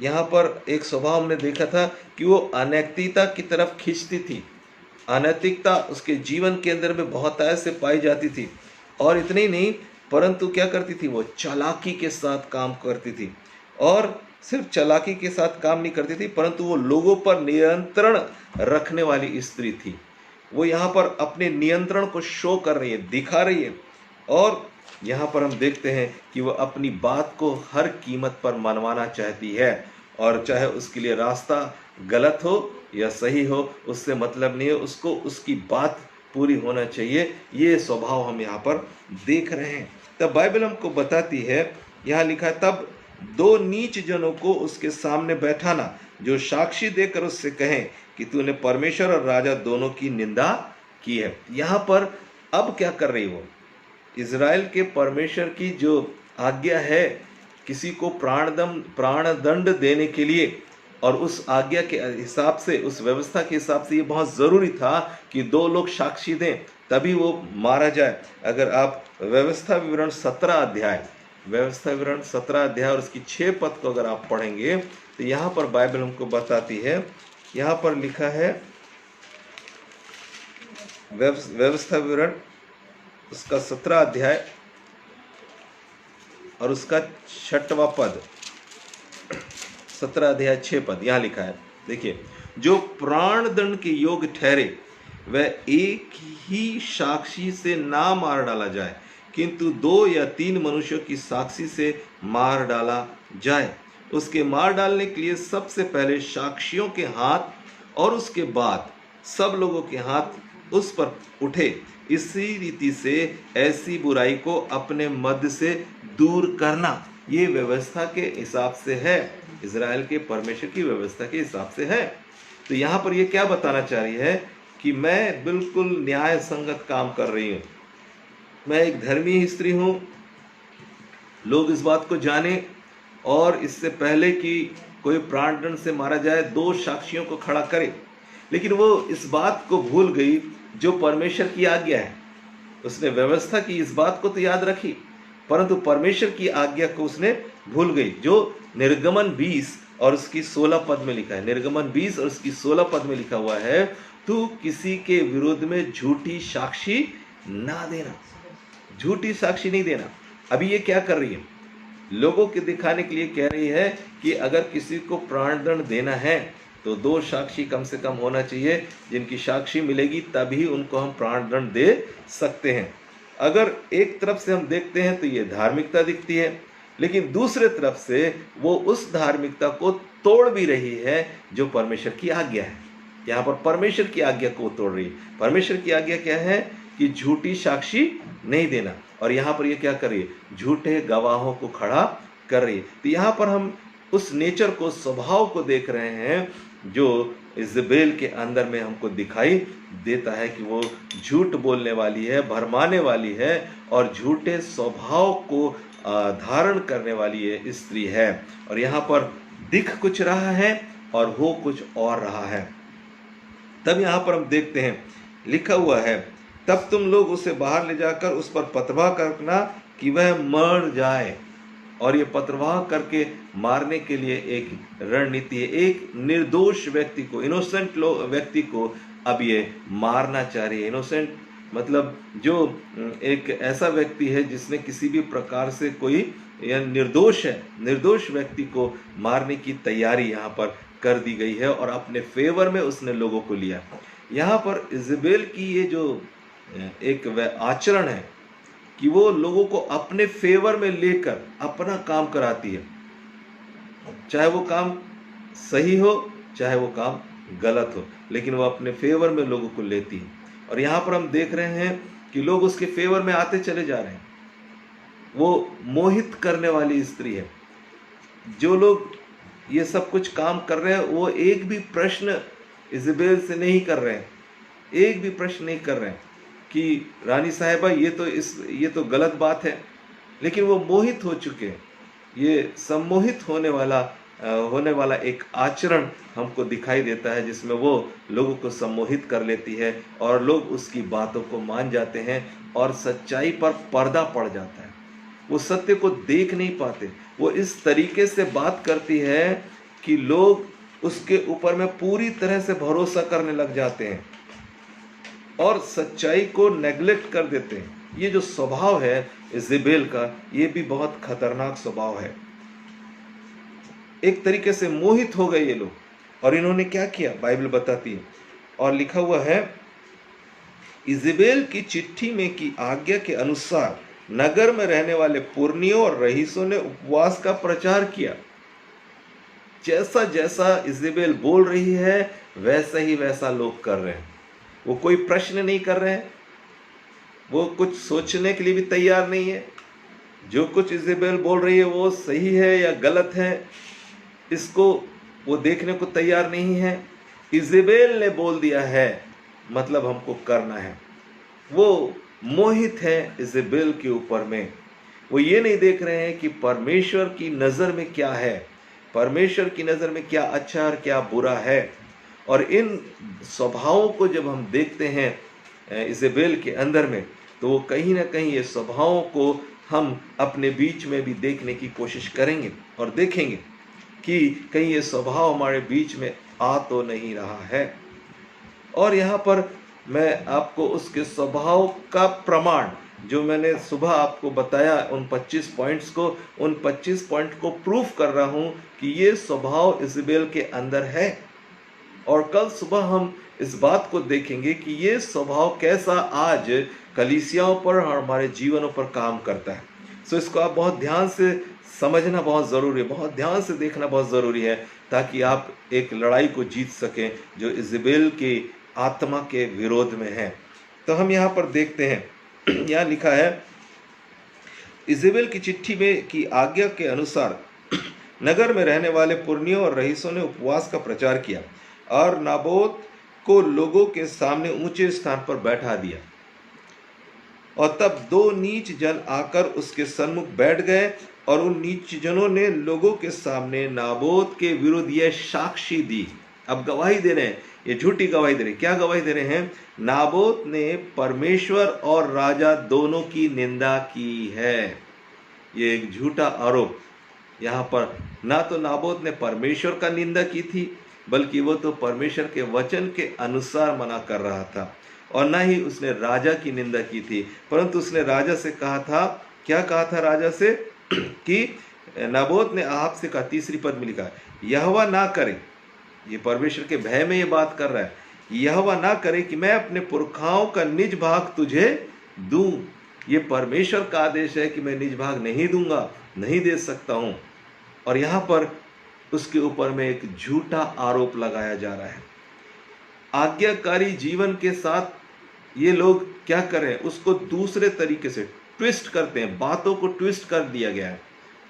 यहाँ पर एक स्वभाव हमने देखा था कि वो अनैतिकता की तरफ खींचती थी। अनैतिकता उसके जीवन के अंदर में बहुत ऐसे पाई जाती थी, और इतने ही नहीं परंतु क्या करती थी, वो चालाकी के साथ काम करती थी। और सिर्फ चालाकी के साथ काम नहीं करती थी परंतु वो लोगों पर नियंत्रण रखने वाली स्त्री थी। वो यहाँ पर अपने नियंत्रण को शो कर रही है, दिखा रही है, और यहाँ पर हम देखते हैं कि वो अपनी बात को हर कीमत पर मनवाना चाहती है, और चाहे उसके लिए रास्ता गलत हो या सही हो उससे मतलब नहीं है, उसको उसकी बात पूरी होना चाहिए। ये स्वभाव हम यहाँ पर देख रहे हैं। तब बाइबल हमको बताती है, यहाँ लिखा है, तब 2 नीच जनों को उसके सामने बैठाना, जो साक्षी देकर उससे कहें कि तूने परमेश्वर और राजा दोनों की निंदा की है। यहाँ पर अब क्या कर रही वो, इज़राइल के परमेश्वर की जो आज्ञा है किसी को प्राणदंड देने के लिए, और उस आज्ञा के हिसाब से, उस व्यवस्था के हिसाब से ये बहुत ज़रूरी था कि 2 लोग साक्षी दें तभी वो मारा जाए। अगर आप व्यवस्था विवरण 17 अध्याय और उसकी 6 पद को अगर आप पढ़ेंगे तो यहाँ पर बाइबल हमको बताती है, यहाँ पर लिखा है व्यवस्था विवरण उसका 17 अध्याय और उसका 6वां पद, 17 अध्याय 6 पद, यहाँ लिखा है, देखिए, जो प्राण दंड के योग ठहरे वह एक ही साक्षी से ना मार डाला जाए, किंतु 2 या 3 मनुष्यों की साक्षी से मार डाला जाए। उसके मार डालने के लिए सबसे पहले साक्षियों के हाथ और उसके बाद सब लोगों के हाथ उस पर उठे। इसी रीति से ऐसी बुराई को अपने मध्य से दूर करना, ये व्यवस्था के हिसाब से है, इज़राइल के परमेश्वर की व्यवस्था के हिसाब से है। तो यहाँ पर ये क्या बताना चाह रही है कि मैं बिल्कुल न्याय संगत काम कर रही हूँ, मैं एक धर्मी स्त्री हूँ। लोग इस बात को जाने, और इससे पहले कि कोई प्राणदंड से मारा जाए 2 साक्षियों को खड़ा करे। लेकिन वो इस बात को भूल गई जो परमेश्वर की आज्ञा है। उसने व्यवस्था की इस बात को तो याद रखी, परंतु परमेश्वर की आज्ञा को उसने भूल गई, जो निर्गमन 20 और उसकी 16 पद में लिखा है। निर्गमन 20 और उसकी 16 पद में लिखा हुआ है, तू किसी के विरोध में झूठी साक्षी ना देना, झूठी साक्षी नहीं देना। अभी ये क्या कर रही है, लोगों के दिखाने के लिए कह रही है कि अगर किसी को प्राणदंड देना है तो 2 साक्षी कम से कम होना चाहिए, जिनकी साक्षी मिलेगी तभी उनको हम प्राणदंड दे सकते हैं। अगर एक तरफ से हम देखते हैं तो ये धार्मिकता दिखती है, लेकिन दूसरे तरफ से वो उस धार्मिकता को तोड़ भी रही है जो परमेश्वर की आज्ञा है। यहाँ पर परमेश्वर की आज्ञा को तोड़ रही है। परमेश्वर की आज्ञा क्या है कि झूठी साक्षी नहीं देना। और यहाँ पर ये क्या कर रही है, झूठे गवाहों को खड़ा कर रही है। तो यहाँ पर हम उस नेचर को, स्वभाव को देख रहे हैं जो इज़बेल के अंदर में हमको दिखाई देता है कि वो झूठ बोलने वाली है, भरमाने वाली है और झूठे स्वभाव को धारण करने वाली ये स्त्री है। और यहाँ पर दिख कुछ रहा है और हो कुछ और रहा है। तब यहाँ पर हम देखते हैं लिखा हुआ है, तब तुम लोग उसे बाहर ले जाकर उस पर पथरवाह करना कि वह मर जाए। और ये पथरवाह करके मारने के लिए एक रणनीति है। एक निर्दोष व्यक्ति को, इनोसेंट व्यक्ति को अब ये मारना चाह रही है। इनोसेंट मतलब जो एक ऐसा व्यक्ति है जिसने किसी भी प्रकार से कोई, या निर्दोष है, निर्दोष व्यक्ति को मारने की तैयारी यहाँ पर कर दी गई है और अपने फेवर में उसने लोगों को लिया। यहाँ पर इज़बेल की ये जो एक आचरण है कि वो लोगों को अपने फेवर में लेकर अपना काम कराती है, चाहे वो काम सही हो चाहे वो काम गलत हो, लेकिन वो अपने फेवर में लोगों को लेती है। और यहाँ पर हम देख रहे हैं कि लोग उसके फेवर में आते चले जा रहे हैं। वो मोहित करने वाली स्त्री है। जो लोग ये सब कुछ काम कर रहे हैं वो एक भी प्रश्न इज़बेल से नहीं कर रहे हैं, एक भी प्रश्न नहीं कर रहे हैं कि रानी साहिबा ये तो गलत बात है, लेकिन वो मोहित हो चुके हैं। ये सम्मोहित होने वाला एक आचरण हमको दिखाई देता है जिसमें वो लोगों को सम्मोहित कर लेती है और लोग उसकी बातों को मान जाते हैं और सच्चाई पर पर्दा पड़ जाता है। वो सत्य को देख नहीं पाते। वो इस तरीके से बात करती है कि लोग उसके ऊपर में पूरी तरह से भरोसा करने लग जाते हैं और सच्चाई को नेग्लेक्ट कर देते हैं। ये जो स्वभाव है इज़बेल का, ये भी बहुत खतरनाक स्वभाव है। एक तरीके से मोहित हो गए ये लोग। और इन्होंने क्या किया, बाइबल बताती है और लिखा हुआ है, इज़बेल की चिट्ठी में की आज्ञा के अनुसार नगर में रहने वाले पुरनियों और रईसों ने उपवास का प्रचार किया। जैसा जैसा इज़बेल बोल रही है वैसा ही वैसा लोग कर रहे हैं। वो कोई प्रश्न नहीं कर रहे हैं, वो कुछ सोचने के लिए भी तैयार नहीं है। जो कुछ इज़बेल बोल रही है वो सही है या गलत है, इसको वो देखने को तैयार नहीं है। इज़बेल ने बोल दिया है, मतलब हमको करना है। वो मोहित है इज़बेल के ऊपर में। वो ये नहीं देख रहे हैं कि परमेश्वर की नज़र में क्या है, परमेश्वर की नज़र में क्या अच्छा और क्या बुरा है। और इन स्वभावों को जब हम देखते हैं इज़बेल के अंदर में, तो वो कहीं ना कहीं ये स्वभावों को हम अपने बीच में भी देखने की कोशिश करेंगे और देखेंगे कि कहीं ये स्वभाव हमारे बीच में आ तो नहीं रहा है। और यहाँ पर मैं आपको उसके स्वभाव का प्रमाण, जो मैंने सुबह आपको बताया उन 25 पॉइंट्स को, उन 25 पॉइंट को प्रूफ कर रहा हूँ कि ये स्वभाव इज़बेल के अंदर है। और कल सुबह हम इस बात को देखेंगे कि ये स्वभाव कैसा आज कलीसियाओं पर और हमारे जीवनों पर काम करता है। सो इसको आप बहुत ध्यान से समझना बहुत ज़रूरी है, बहुत ध्यान से देखना बहुत ज़रूरी है, ताकि आप एक लड़ाई को जीत सकें जो इज़बेल के आत्मा के विरोध में है। तो हम यहाँ पर देखते हैं, यहाँ लिखा है, इज़बेल की चिट्ठी में की आज्ञा के अनुसार नगर में रहने वाले पुरनियों और रईसों ने उपवास का प्रचार किया और नाबोत को लोगों के सामने ऊंचे स्थान पर बैठा दिया। और तब 2 नीच जन आकर उसके सन्मुख बैठ गए और उन नीच जनों ने लोगों के सामने नाबोत के विरुद्ध यह साक्षी दी। अब गवाही दे रहे हैं, ये झूठी गवाही दे रहे हैं। क्या गवाही दे रहे हैं? नाबोत ने परमेश्वर और राजा दोनों की निंदा की है। ये एक झूठा आरोप। यहाँ पर ना तो नाबोत ने परमेश्वर का निंदा की थी, बल्कि वो तो परमेश्वर के वचन के अनुसार मना कर रहा था। और ना ही उसने राजा की निंदा की थी, परंतु उसने राजा से कहा था, क्या कहा था राजा से कि नाबोत ने आहाब से कहा, 3री पद में लिखा, यहोवा ना करे, ये परमेश्वर के भय में ये बात कर रहा है, यहोवा ना करे कि मैं अपने पुरखाओं का निज भाग तुझे दूं। ये परमेश्वर का आदेश है कि मैं निज भाग नहीं दूंगा, नहीं दे सकता हूं। और यहाँ पर उसके ऊपर में एक झूठा आरोप लगाया जा रहा है। आज्ञाकारी जीवन के साथ ये लोग क्या कर रहे हैं, उसको दूसरे तरीके से ट्विस्ट करते हैं, बातों को ट्विस्ट कर दिया गया है।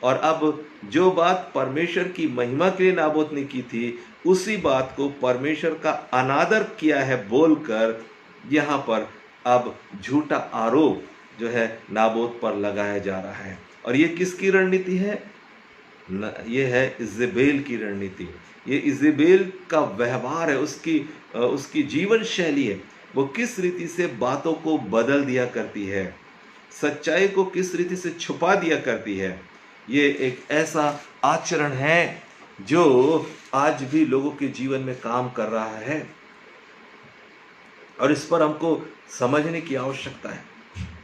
और अब जो बात परमेश्वर की महिमा के लिए नाबोत ने की थी, उसी बात को परमेश्वर का अनादर किया है बोलकर यहाँ पर अब झूठा आरोप जो है नाबोत पर लगाया जा रहा है। और ये किसकी रणनीति है? ये है इजेबेल की रणनीति। ये इजेबेल का व्यवहार है, उसकी जीवन शैली है। वो किस रीति से बातों को बदल दिया करती है, सच्चाई को किस रीति से छुपा दिया करती है। ये एक ऐसा आचरण है जो आज भी लोगों के जीवन में काम कर रहा है, और इस पर हमको समझने की आवश्यकता है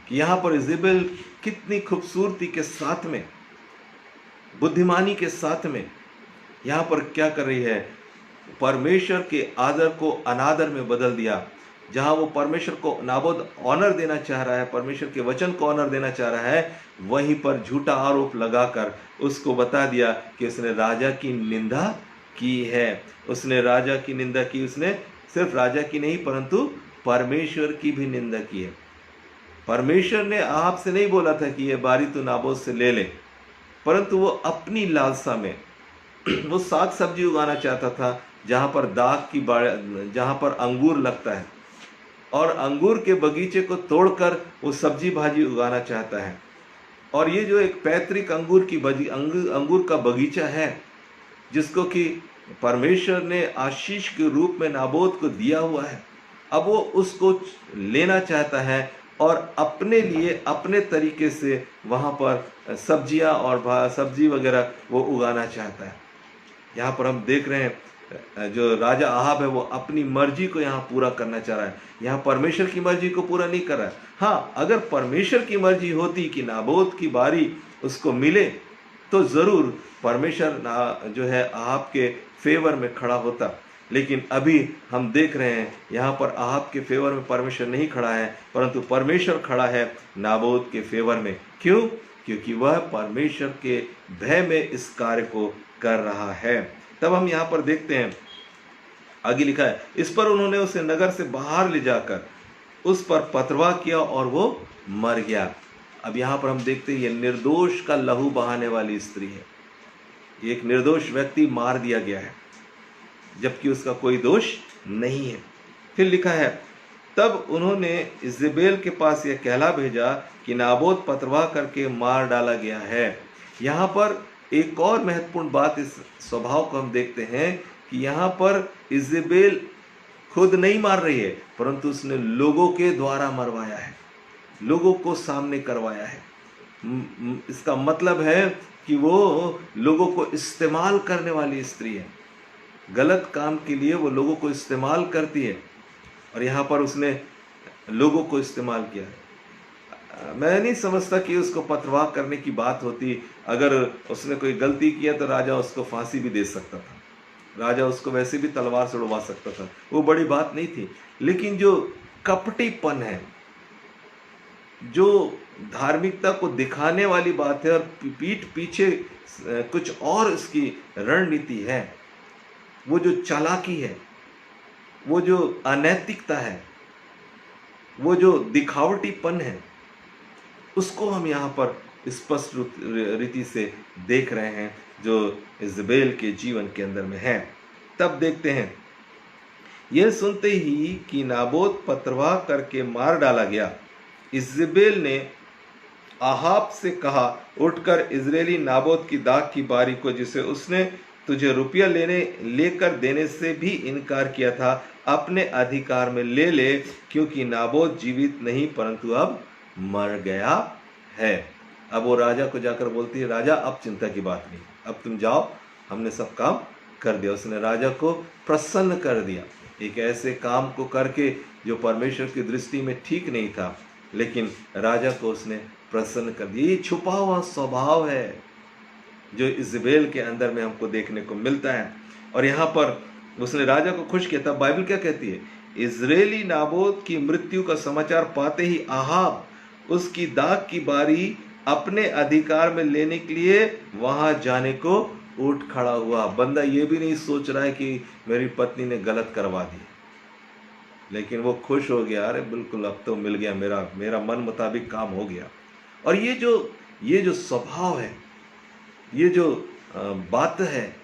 कि यहाँ पर इजेबेल कितनी खूबसूरती के साथ में, बुद्धिमानी के साथ में यहाँ पर क्या कर रही है, परमेश्वर के आदर को अनादर में बदल दिया। जहाँ वो परमेश्वर को नाबोद ऑनर देना चाह रहा है, परमेश्वर के वचन को ऑनर देना चाह रहा है, वहीं पर झूठा आरोप लगाकर उसको बता दिया कि उसने राजा की निंदा की है। उसने राजा की निंदा की, उसने सिर्फ राजा की नहीं परंतु परमेश्वर की भी निंदा की है। परमेश्वर ने आहाब से नहीं बोला था कि ये बारी तू नाबोद से ले ले, परंतु वो अपनी लालसा में वो साग सब्जी उगाना चाहता था जहाँ पर जहाँ पर अंगूर लगता है, और अंगूर के बगीचे को तोड़कर वो सब्जी भाजी उगाना चाहता है। और ये जो एक पैतृक अंगूर का बगीचा है, जिसको कि परमेश्वर ने आशीष के रूप में नाबोद को दिया हुआ है, अब वो उसको लेना चाहता है और अपने लिए अपने तरीके से वहाँ पर सब्जियाँ और सब्जी वगैरह वो उगाना चाहता है। यहाँ पर हम देख रहे हैं जो राजा आहाब है वो अपनी मर्जी को यहाँ पूरा करना चाह रहा है, यहाँ परमेश्वर की मर्जी को पूरा नहीं कर रहा है। हाँ, अगर परमेश्वर की मर्जी होती कि नाबोत की बारी उसको मिले तो ज़रूर परमेश्वर जो है आहाब के फेवर में खड़ा होता, लेकिन अभी हम देख रहे हैं यहाँ पर आहाब के फेवर में परमेश्वर नहीं खड़ा है, परंतु परमेश्वर खड़ा है नाबोत के फेवर में। क्यों? क्योंकि वह परमेश्वर के भय में इस कार्य को कर रहा है। तब हम यहाँ पर देखते हैं, आगे लिखा है, इस पर उन्होंने उसे नगर से बाहर ले जाकर उस पर पथरवाह किया और वो मर गया। अब यहाँ पर हम देखते हैं ये निर्दोष का लहू बहाने वाली स्त्री है। एक निर्दोष व्यक्ति मार दिया गया है जबकि उसका कोई दोष नहीं है। फिर लिखा है, तब उन्होंने इजेबेल के पास यह कहला भेजा कि नाबोत पथरवाह करके मार डाला गया है। यहाँ पर एक और महत्वपूर्ण बात इस स्वभाव को हम देखते हैं कि यहाँ पर इजेबेल खुद नहीं मार रही है, परंतु उसने लोगों के द्वारा मरवाया है, लोगों को सामने करवाया है। इसका मतलब है कि वो लोगों को इस्तेमाल करने वाली स्त्री है, गलत काम के लिए वो लोगों को इस्तेमाल करती है, और यहाँ पर उसने लोगों को इस्तेमाल किया है। मैं नहीं समझता कि उसको पथरवाह करने की बात होती। अगर उसने कोई गलती किया तो राजा उसको फांसी भी दे सकता था, राजा उसको वैसे भी तलवार से उड़वा सकता था, वो बड़ी बात नहीं थी। लेकिन जो कपटीपन है, जो धार्मिकता को दिखाने वाली बात है और पीठ पीछे कुछ और इसकी रणनीति है, वो जो चालाकी है, वो जो अनैतिकता है, वो जो दिखावटीपन है, उसको हम यहाँ पर स्पष्ट रीति से देख रहे हैं जो इजेबेल के जीवन के अंदर में है। तब देखते हैं, यह सुनते ही कि नाबोत पथरवाह करके मार डाला गया, इजेबेल ने आहाब से कहा, उठकर इजरायली नाबोत की दाख की बारी को, जिसे उसने तुझे रुपया लेकर देने से भी इनकार किया था, अपने अधिकार में ले ले, क्योंकि नाबोत जीवित नहीं परंतु अब मर गया है। अब वो राजा को जाकर बोलती है, राजा अब चिंता की बात नहीं, अब तुम जाओ, हमने सब काम कर दिया। उसने राजा को प्रसन्न कर दिया, एक ऐसे काम को करके जो परमेश्वर की दृष्टि में ठीक नहीं था, लेकिन राजा को उसने प्रसन्न कर दिया। ये छुपा हुआ स्वभाव है जो इजेबेल के अंदर में हमको देखने को मिलता है। और यहाँ पर उसने राजा को खुश किया। तब बाइबल क्या कहती है, इजरायली नाबोत की मृत्यु का समाचार पाते ही आहाब उसकी दाख की बारी अपने अधिकार में लेने के लिए वहां जाने को उठ खड़ा हुआ। बंदा ये भी नहीं सोच रहा है कि मेरी पत्नी ने गलत करवा दी, लेकिन वो खुश हो गया, अरे बिल्कुल अब तो मिल गया, मेरा मन मुताबिक काम हो गया। और ये जो स्वभाव है, ये जो बात है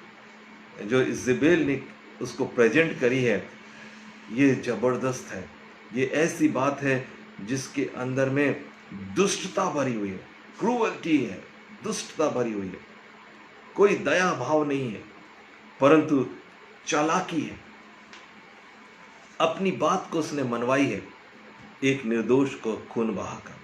जो इज़ेबेल ने उसको प्रेजेंट करी है, ये जबरदस्त है। ये ऐसी बात है जिसके अंदर में दुष्टता भरी हुई है, क्रूअल्टी है, दुष्टता भरी हुई है, कोई दया भाव नहीं है, परंतु चालाकी है। अपनी बात को उसने मनवाई है एक निर्दोष को खून बहाकर।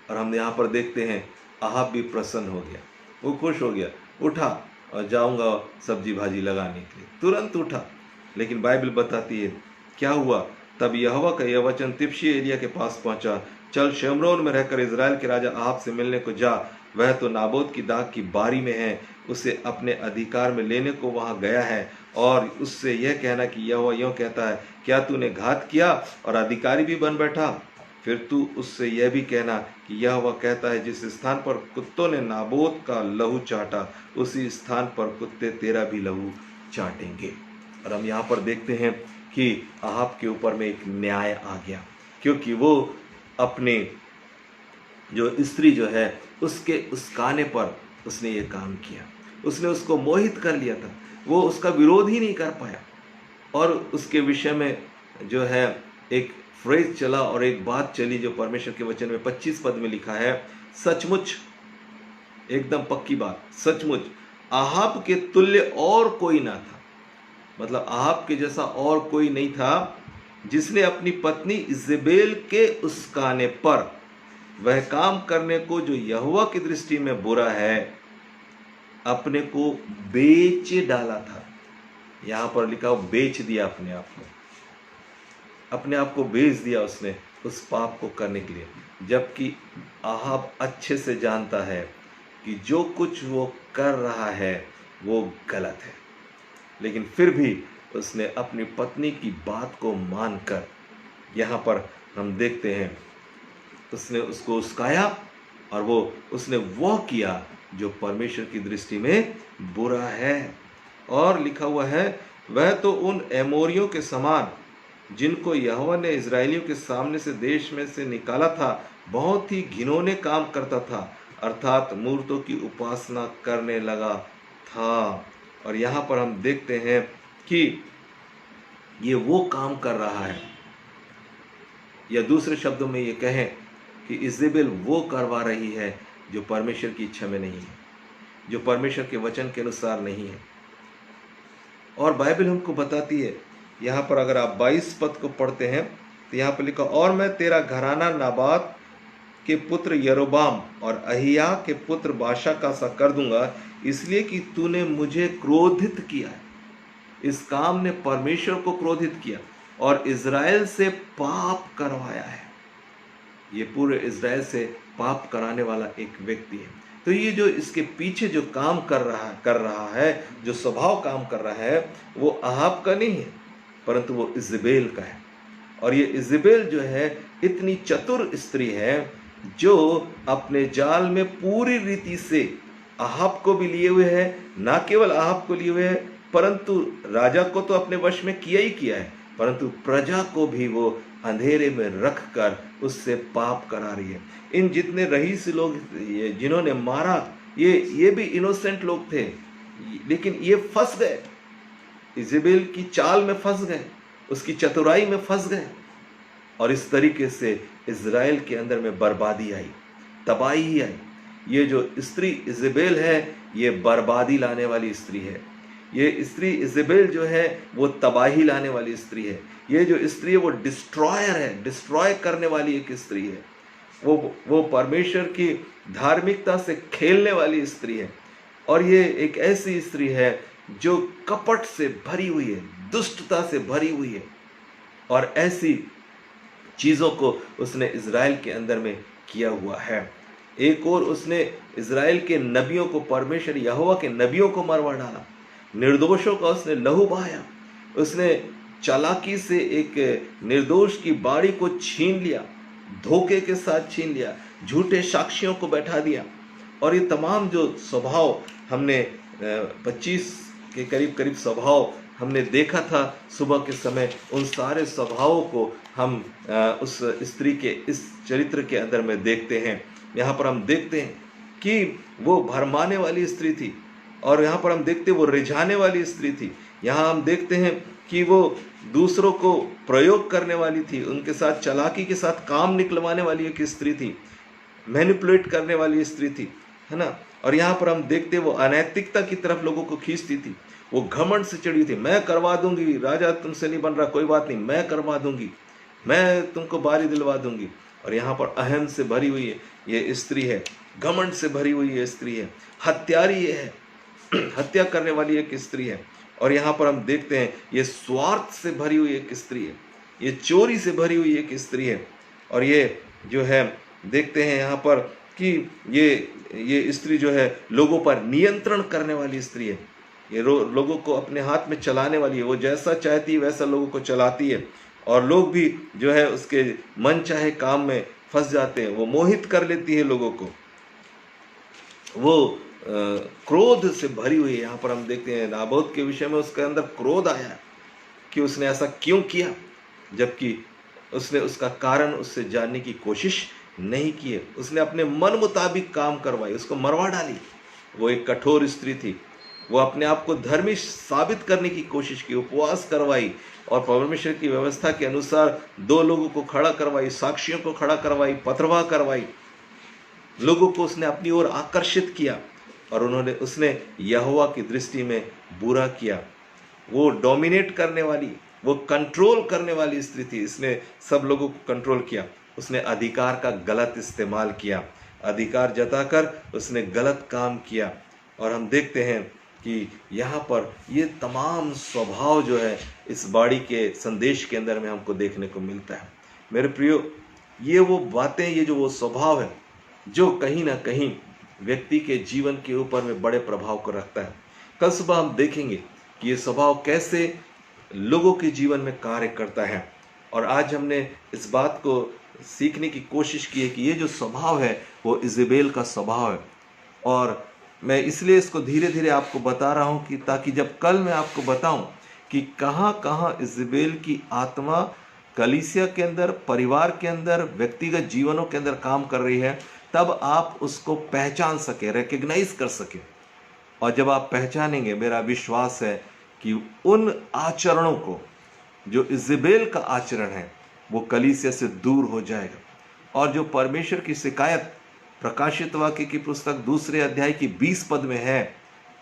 और हम यहाँ पर देखते हैं अहाब भी प्रसन्न हो गया, वो खुश हो गया, उठा और जाऊंगा सब्जी भाजी लगाने के लिए, तुरंत उठा। लेकिन बाइबल बताती है क्या हुआ, तब यहोवा का यह वचन तिप्शी एलिया के पास पहुंचा, चल शेमरोन में रहकर इजराइल के राजा अहाब से मिलने को जा, वह तो नाबोत की दाग की बारी में है, उसे अपने अधिकार में लेने को वहां गया है। और उससे यह कहना कि यहोवा यूं कहता है, क्या तूने घात किया और अधिकारी भी बन बैठा? फिर तू उससे यह भी कहना कि यहोवा कहता है, जिस स्थान पर कुत्तों ने नाबोत का लहू चाटा, उसी स्थान पर कुत्ते तेरा भी लहू चाटेंगे। और हम यहाँ पर देखते हैं कि अहाब के ऊपर में एक न्याय आ गया, क्योंकि वो अपने जो स्त्री जो है उसके उसकाने पर उसने ये काम किया, उसने उसको मोहित कर लिया था, वो उसका विरोध ही नहीं कर पाया। और उसके विषय में जो है एक फ्रेज चला और एक बात चली जो परमेश्वर के वचन में 25 पद में लिखा है, सचमुच, एकदम पक्की बात, सचमुच अहाब के तुल्य और कोई ना था। मतलब अहाब के जैसा और कोई नहीं था जिसने अपनी पत्नी इज़ेबेल के उसकाने पर वह काम करने को जो यहोवा की दृष्टि में बुरा है, अपने को बेच डाला था। यहां पर लिखा हो बेच दिया, अपने आप को बेच दिया उसने उस पाप को करने के लिए। जबकि अहाब अच्छे से जानता है कि जो कुछ वो कर रहा है वो गलत है, लेकिन फिर भी उसने अपनी पत्नी की बात को मानकर, यहाँ पर हम देखते हैं उसने उसको उस्काया और उसने वो किया जो परमेश्वर की दृष्टि में बुरा है। और लिखा हुआ है, वह तो उन एमोरियों के समान जिनको यहोवा ने इजराइलियों के सामने से देश में से निकाला था, बहुत ही घिनौने काम करता था, अर्थात मूर्तों की उपासना करने लगा था। और यहाँ पर हम देखते हैं कि ये वो काम कर रहा है, या दूसरे शब्दों में ये कहें कि इज़ेबेल वो करवा रही है जो परमेश्वर की इच्छा में नहीं है, जो परमेश्वर के वचन के अनुसार नहीं है। और बाइबल हमको बताती है, यहाँ पर अगर आप 22 पद को पढ़ते हैं तो यहाँ पर लिखा, और मैं तेरा घराना नाबात के पुत्र यरोबाम और अहिया के पुत्र बाशा का सा कर दूंगा, इसलिए कि तूने मुझे क्रोधित किया है। इस काम ने परमेश्वर को क्रोधित किया और इज़राइल से पाप करवाया है। ये पूरे इज़राइल से पाप कराने वाला एक व्यक्ति है। तो ये जो इसके पीछे जो काम कर रहा है, जो स्वभाव काम कर रहा है, वो अहाब का नहीं है, परंतु वो इज़ेबेल का है। और ये इज़ेबेल जो है इतनी चतुर स्त्री है जो अपने जाल में पूरी रीति से अहाब को भी लिए हुए है, ना केवल अहाब को लिए हुए है, परंतु राजा को तो अपने वश में किया ही किया है, परंतु प्रजा को भी वो अंधेरे में रख कर उससे पाप करा रही है। इन जितने रईस लोग जिन्होंने मारा, ये भी इनोसेंट लोग थे, लेकिन ये फंस गए, इज़ेबेल की चाल में फंस गए, उसकी चतुराई में फंस गए, और इस तरीके से इज़राइल के अंदर में बर्बादी आई, तबाही आई। ये जो स्त्री इज़ेबेल है, ये बर्बादी लाने वाली स्त्री है। ये स्त्री इज़ेबेल जो है वो तबाही लाने वाली स्त्री है। ये जो स्त्री है वो डिस्ट्रॉयर है, डिस्ट्रॉय करने वाली एक स्त्री है। वो परमेश्वर की धार्मिकता से खेलने वाली स्त्री है। और ये एक ऐसी स्त्री है जो कपट से भरी हुई है, दुष्टता से भरी हुई है, और ऐसी चीज़ों को उसने इज़राइल के अंदर में किया हुआ है। एक और उसने इज़राइल के नबियों को, परमेश्वर यहोवा के नबियों को मरवा डाला, निर्दोषों का उसने लहू बहाया, उसने चालाकी से एक निर्दोष की बाड़ी को छीन लिया, धोखे के साथ छीन लिया, झूठे साक्षियों को बैठा दिया। और ये तमाम जो स्वभाव हमने 25 के करीब स्वभाव हमने देखा था सुबह के समय, उन सारे स्वभावों को हम उस स्त्री के इस चरित्र के अंदर में देखते हैं। यहाँ पर हम देखते हैं कि वो भरमाने वाली स्त्री थी, और यहाँ पर हम देखते हैं वो रिझाने वाली स्त्री थी। यहाँ हम देखते हैं कि वो दूसरों को प्रयोग करने वाली थी, उनके साथ चालाकी के साथ काम निकलवाने वाली एक स्त्री थी, मैनिपुलेट करने वाली स्त्री थी, है ना। और यहाँ पर हम देखते वो अनैतिकता की तरफ लोगों को खींचती थी। वो घमंड से चढ़ी थी, मैं करवा दूंगी, राजा तुमसे नहीं बन रहा, कोई बात नहीं, मैं करवा दूंगी, मैं तुमको बारी दिलवा दूंगी। और यहाँ पर अहम से भरी हुई ये स्त्री है, घमंड से भरी हुई ये स्त्री है, हत्यारी ये है, हत्या करने वाली एक स्त्री है। और यहाँ पर हम देखते हैं ये स्वार्थ से भरी हुई एक स्त्री है, ये चोरी से भरी हुई एक स्त्री है। और ये जो है देखते हैं यहाँ पर कि ये स्त्री जो है लोगों पर नियंत्रण करने वाली स्त्री है, ये लोगों को अपने हाथ में चलाने वाली है। वो जैसा चाहती है वैसा लोगों को चलाती है, और लोग भी जो है उसके मन चाहे काम में फंस जाते हैं। वो मोहित कर लेती है लोगों को, वो क्रोध से भरी हुई है। यहाँ पर हम देखते हैं नाबोत के विषय में उसके अंदर क्रोध आया कि उसने ऐसा क्यों किया, जबकि उसने उसका कारण उससे जानने की कोशिश नहीं की है। उसने अपने मन मुताबिक काम करवाई, उसको मरवा डाली। वो एक कठोर स्त्री थी, वो अपने आप को धर्मी साबित करने की कोशिश की, उपवास करवाई और परमेश्वर की व्यवस्था के अनुसार 2 लोगों को खड़ा करवाई, साक्षियों को खड़ा करवाई, पथरवाह करवाई, लोगों को उसने अपनी ओर आकर्षित किया, और उसने यहोवा की दृष्टि में बुरा किया। वो डोमिनेट करने वाली, वो कंट्रोल करने वाली स्त्री थी। इसने सब लोगों को कंट्रोल किया। उसने अधिकार का गलत इस्तेमाल किया, अधिकार जताकर उसने गलत काम किया। और हम देखते हैं कि यहाँ पर ये तमाम स्वभाव जो है इस बाड़ी के संदेश के अंदर में हमको देखने को मिलता है। मेरे प्रियो, ये वो बातें, ये जो वो स्वभाव है जो कहीं ना कहीं व्यक्ति के जीवन के ऊपर में बड़े प्रभाव को रखता है। कल सुबह हम देखेंगे कि ये स्वभाव कैसे लोगों के जीवन में कार्य करता है। और आज हमने इस बात को सीखने की कोशिश की है कि ये जो स्वभाव है वो इजेबेल का स्वभाव है। और मैं इसलिए इसको धीरे धीरे आपको बता रहा हूँ कि ताकि जब कल मैं आपको बताऊं कि कहाँ कहाँ इजेबेल की आत्मा कलीसिया के अंदर, परिवार के अंदर, व्यक्तिगत जीवनों के अंदर काम कर रही है, तब आप उसको पहचान सके, रिकग्नाइज कर सके। और जब आप पहचानेंगे, मेरा विश्वास है कि उन आचरणों को जो इजेबेल का आचरण है वो कलीसिया से दूर हो जाएगा। और जो परमेश्वर की शिकायत प्रकाशित वाक्य की पुस्तक 2 अध्याय की 20 पद में है,